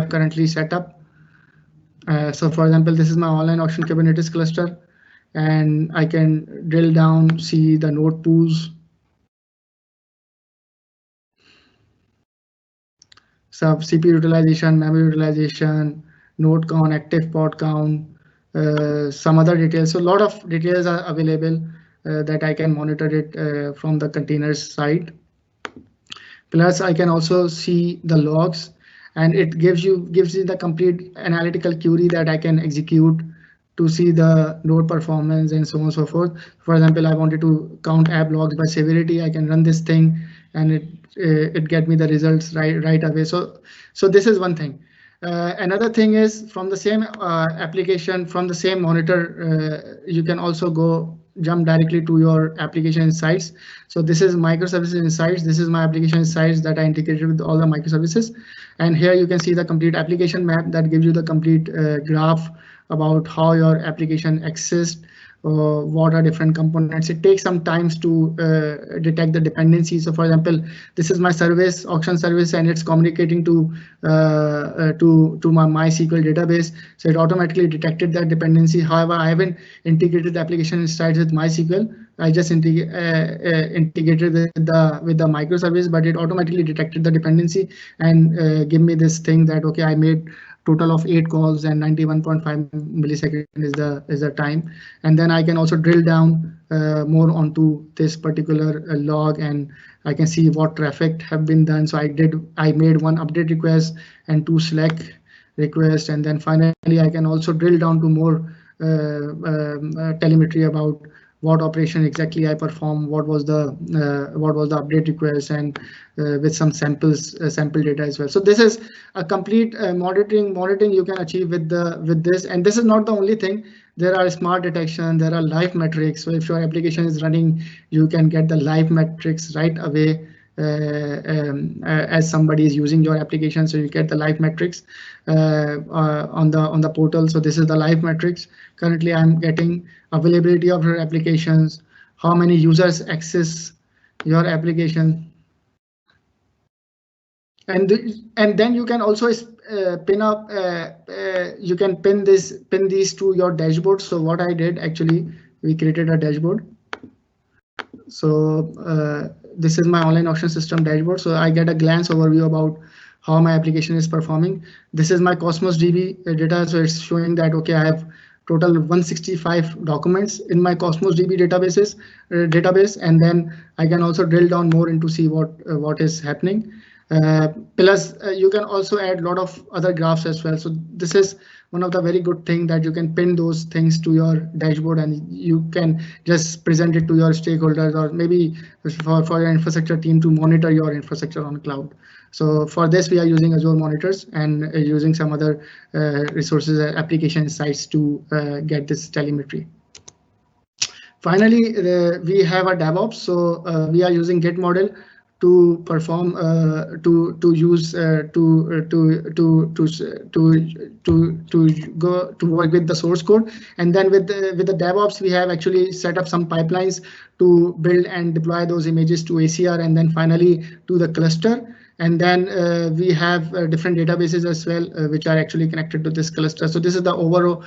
[SPEAKER 2] currently set up. So for example, this is my online auction Kubernetes cluster, and I can drill down, see the node pools. So CPU utilization, memory utilization, node count, active pod count, some other details. So a lot of details are available that I can monitor it from the containers side. Plus, I can also see the logs, and it gives you the complete analytical query that I can execute to see the node performance and so on and so forth. For example, I wanted to count app logs by severity. I can run this thing, and it get me the results right away. So this is one thing. Another thing is from the same application, from the same monitor, you can also jump directly to your application insights. So this is microservices insights. This is my application insights that I integrated with all the microservices. And here you can see the complete application map that gives you the complete graph about how your application exists, what are different components. It takes some time to detect the dependencies. So for example, this is my service, auction service, and it's communicating to my MySQL database. So it automatically detected that dependency. However, I haven't integrated the application insights with MySQL. I just integrated with the microservice, but it automatically detected the dependency and give me this thing that, okay, I made total of 8 calls and 91.5 millisecond is the time. And then I can also drill down more onto this particular log, and I can see what traffic have been done. So I made 1 update request and 2 select requests, and then finally I can also drill down to more telemetry about what operation exactly I performed, what was the update request, and with some sample data as well. So this is a complete monitoring you can achieve with this. And this is not the only thing. There are smart detection, there are live metrics. So if your application is running, you can get the live metrics right away as somebody is using your application. So you get the live metrics on the portal. So this is the live metrics. Currently, I'm getting availability of your applications, how many users access your application, and then you can also pin up. You can pin these to your dashboard. So what I did actually, we created a dashboard. So this is my online auction system dashboard. So I get a glance overview about how my application is performing. This is my Cosmos DB data. So it's showing that, okay, I have total 165 documents in my Cosmos DB database, and then I can also drill down more into see what is happening. Plus, you can also add a lot of other graphs as well. So this is one of the very good thing that you can pin those things to your dashboard and you can just present it to your stakeholders or maybe for your infrastructure team to monitor your infrastructure on cloud. So for this, we are using Azure Monitors and using some other resources, application sites to get this telemetry. Finally, we have a DevOps. So we are using Git model to perform to work with the source code, and then with the DevOps we have actually set up some pipelines to build and deploy those images to ACR and then finally to the cluster. And then we have different databases as well, which are actually connected to this cluster. So this is the overall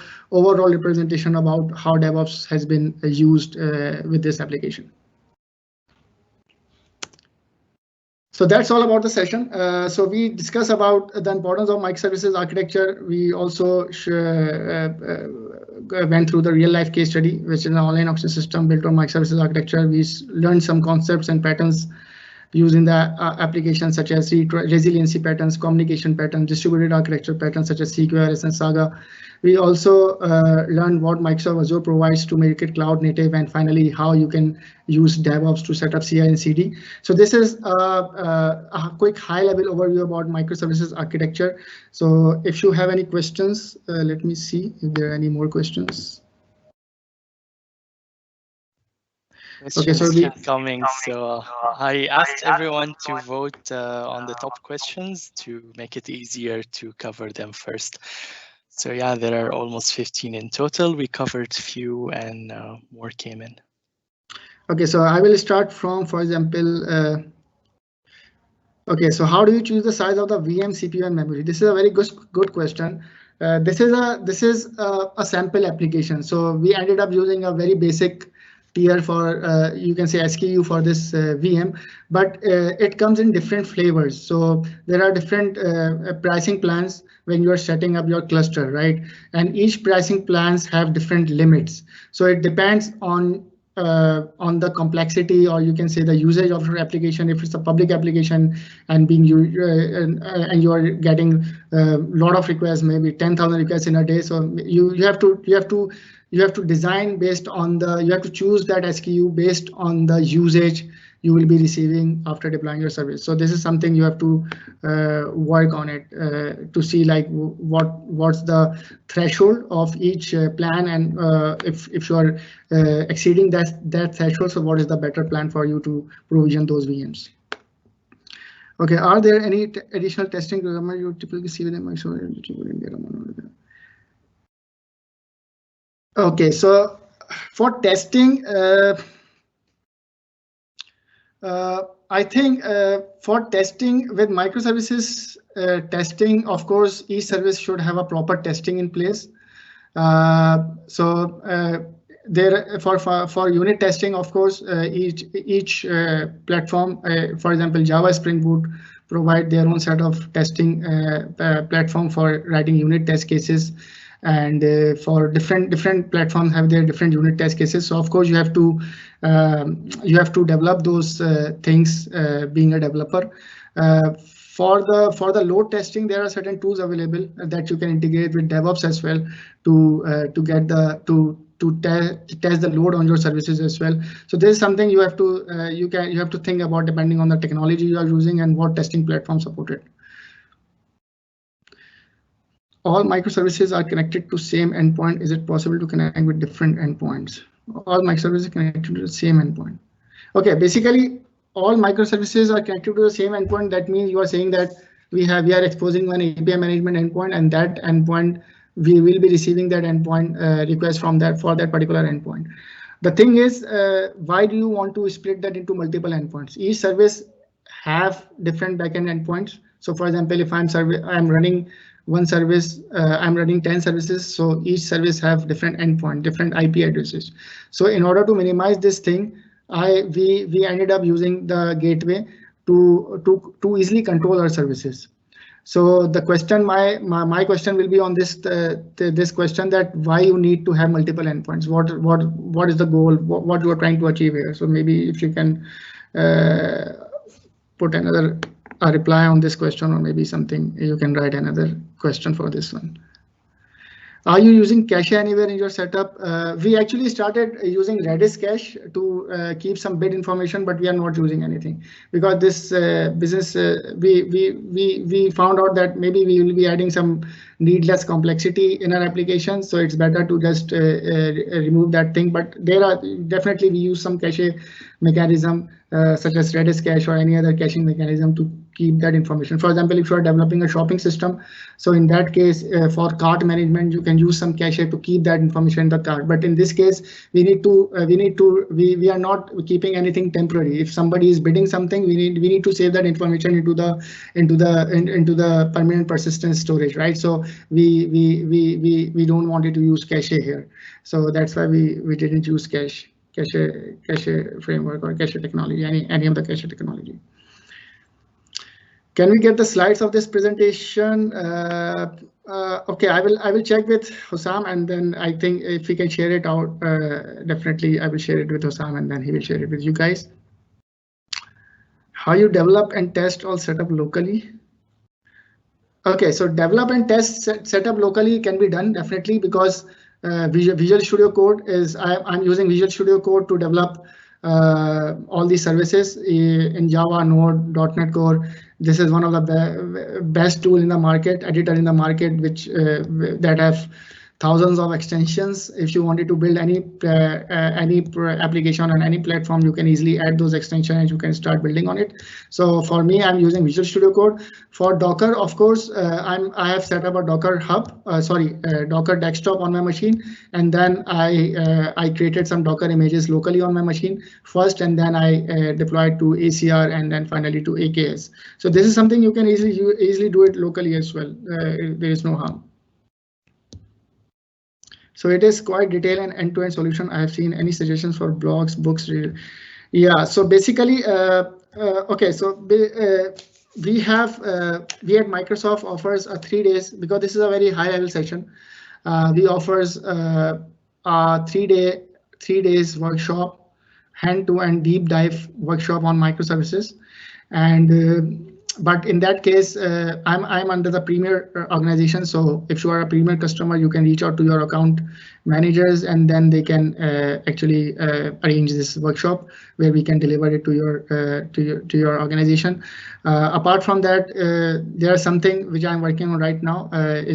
[SPEAKER 2] representation about how DevOps has been used with this application. So that's all about the session. So we discuss about the importance of microservices architecture. We also went through the real life case study, which is an online auction system built on microservices architecture. We learned some concepts and patterns using the applications such as resiliency patterns, communication patterns, distributed architecture patterns such as CQRS and Saga. We also learned what Microsoft Azure provides to make it cloud native, and finally how you can use DevOps to set up CI and CD. So this is a quick high level overview about microservices architecture. So if you have any questions, let me see if there are any more questions.
[SPEAKER 1] Okay, so keep coming. So I asked everyone to vote on the top questions to make it easier to cover them first. So yeah, there are almost 15 in total. We covered few and more came in.
[SPEAKER 2] Okay, so I will start from, for example, okay, so how do you choose the size of the VM, CPU, and memory? This is a very good question. This is a sample application. So we ended up using a very basic tier for you can say SKU for this VM, but it comes in different flavors. So there are different pricing plans when you are setting up your cluster, right? And each pricing plans have different limits. So it depends on the complexity, or you can say the usage of your application. If it's a public application and being used and you are getting a lot of requests, maybe 10,000 requests in a day, so you have to design based on you have to choose that SKU based on the usage you will be receiving after deploying your service. So this is something you have to work on it to see like what's the threshold of each plan, and if you are exceeding that threshold, so what is the better plan for you to provision those VMs. Okay, are there any additional testing requirements you typically see within Microsoft? Okay, so for testing, I think for testing with microservices testing, of course, each service should have a proper testing in place. There for unit testing, of course, each platform, for example, Java Spring Boot provide their own set of testing platform for writing unit test cases. And for different platforms have their different unit test cases. So of course you have to develop those things being a developer. For the load testing, there are certain tools available that you can integrate with DevOps as well to get test the load on your services as well. So this is something you have to think about depending on the technology you are using and what testing platform supported. All microservices are connected to same endpoint. Is it possible to connect with different endpoints? All microservices are connected to the same endpoint. Okay, basically all microservices are connected to the same endpoint. That means you are saying that we are exposing one API management endpoint, and that endpoint we will be receiving that endpoint request from that for that particular endpoint. The thing is, why do you want to split that into multiple endpoints? Each service have different backend endpoints. So for example, if I'm running one service, I'm running 10 services, so each service have different endpoint, different IP addresses. So in order to minimize this thing, we ended up using the gateway to easily control our services. So the question, my question will be on this question, that why you need to have multiple endpoints. What is the goal? What you are trying to achieve here? So maybe if you can put a reply on this question, or maybe something, you can write another question for this one. Are you using cache anywhere in your setup? We actually started using Redis cache to keep some bit information, but we are not using anything because this business, we found out that maybe we will be adding some needless complexity in our application. So it's better to just remove that thing. But there are definitely, we use some cache mechanism such as Redis cache or any other caching mechanism to keep that information. For example, if you are developing a shopping system, so in that case, for cart management, you can use some cache to keep that information in the cart. But in this case, we are not keeping anything temporary. If somebody is bidding something, we need to save that information into the permanent persistent storage, right? So we don't want it to use cache here. So that's why we didn't use cache framework or cache technology, any of the cache technology. Can we get the slides of this presentation? Okay, I will check with Hussam, and then I think if we can share it out, definitely I will share it with Hussam, and then he will share it with you guys. How you develop and test all setup locally? Okay, so develop and test setup locally can be done definitely, because Visual Studio Code is, I'm using Visual Studio Code to develop all these services in Java, Node, .NET Core. This is one of the best tool in the market, editor in the market, which that have thousands of extensions. If you wanted to build any application on any platform, you can easily add those extensions and you can start building on it. So for me, I'm using Visual Studio Code. For Docker, of course, I have set up a Docker hub, Docker desktop on my machine, and then I created some Docker images locally on my machine first, and then I deployed to ACR and then finally to AKS. So this is something you can easily do it locally as well. There is no harm. So it is quite detailed and end-to-end solution. I have seen any suggestions for blogs, books. Yeah, so basically, okay, so we at Microsoft offers a 3 days, because this is a very high level session. We offers a 3 days workshop, hand-to-hand deep dive workshop on microservices. And but in that case, I'm under the Premier organization. So if you are a Premier customer, you can reach out to your account managers, and then they can actually arrange this workshop where we can deliver it to your organization. Apart from that, there's something which I'm working on right now. I'm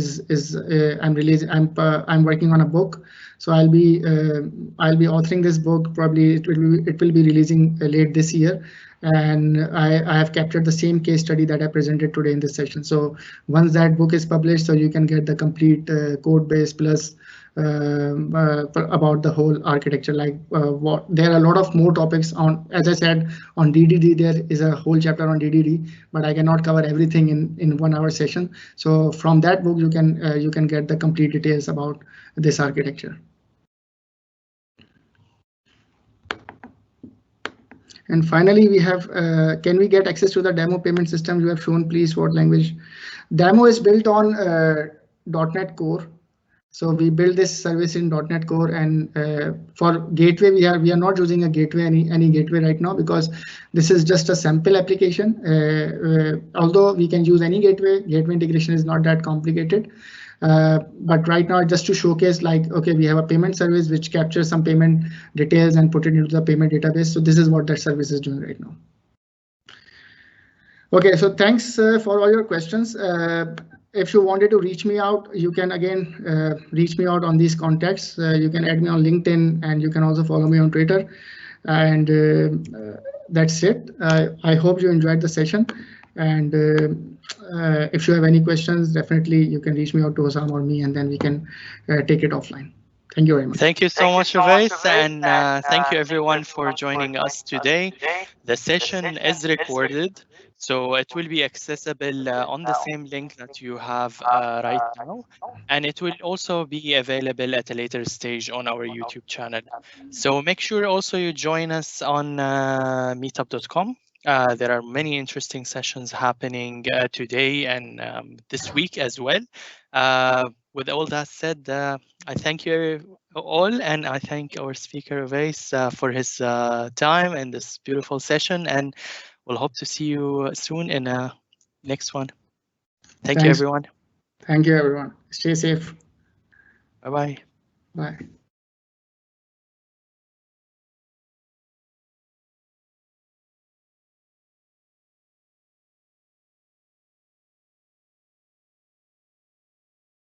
[SPEAKER 2] working on a book. So I'll be authoring this book. Probably it will be releasing late this year. And I have captured the same case study that I presented today in this session. So once that book is published, so you can get the complete code base plus about the whole architecture. Like there are a lot of more topics on, as I said, on DDD. There is a whole chapter on DDD, but I cannot cover everything in 1 hour session. So from that book, you can get the complete details about this architecture. And finally, we have, can we get access to the demo payment system you have shown, please? What language? Demo is built on .NET Core. So we build this service in .NET Core, and for gateway, we are not using a gateway, any gateway right now, because this is just a sample application. Although we can use any gateway integration is not that complicated. But right now, just to showcase, like, okay, we have a payment service which captures some payment details and put it into the payment database. So this is what that service is doing right now. Okay, so thanks for all your questions. If you wanted to reach me out, you can again reach me out on these contacts. You can add me on LinkedIn, and you can also follow me on Twitter. And that's it. I hope you enjoyed the session. And if you have any questions, definitely you can reach me out to Hussam or me, and then we can take it offline. Thank you very much.
[SPEAKER 1] Thank you so much, Uwais, and thank you everyone for joining us today. The session is recorded, so it will be accessible on the same link that you have right now, and it will also be available at a later stage on our YouTube channel. So make sure also you join us on meetup.com. There are many interesting sessions happening today and this week as well. With all that said, I thank you all, and I thank our speaker Uwais for his time and this beautiful session, and we'll hope to see you soon in a next one. Thank you, everyone.
[SPEAKER 2] Thank you, everyone. Stay safe.
[SPEAKER 1] Bye-bye.
[SPEAKER 2] Bye.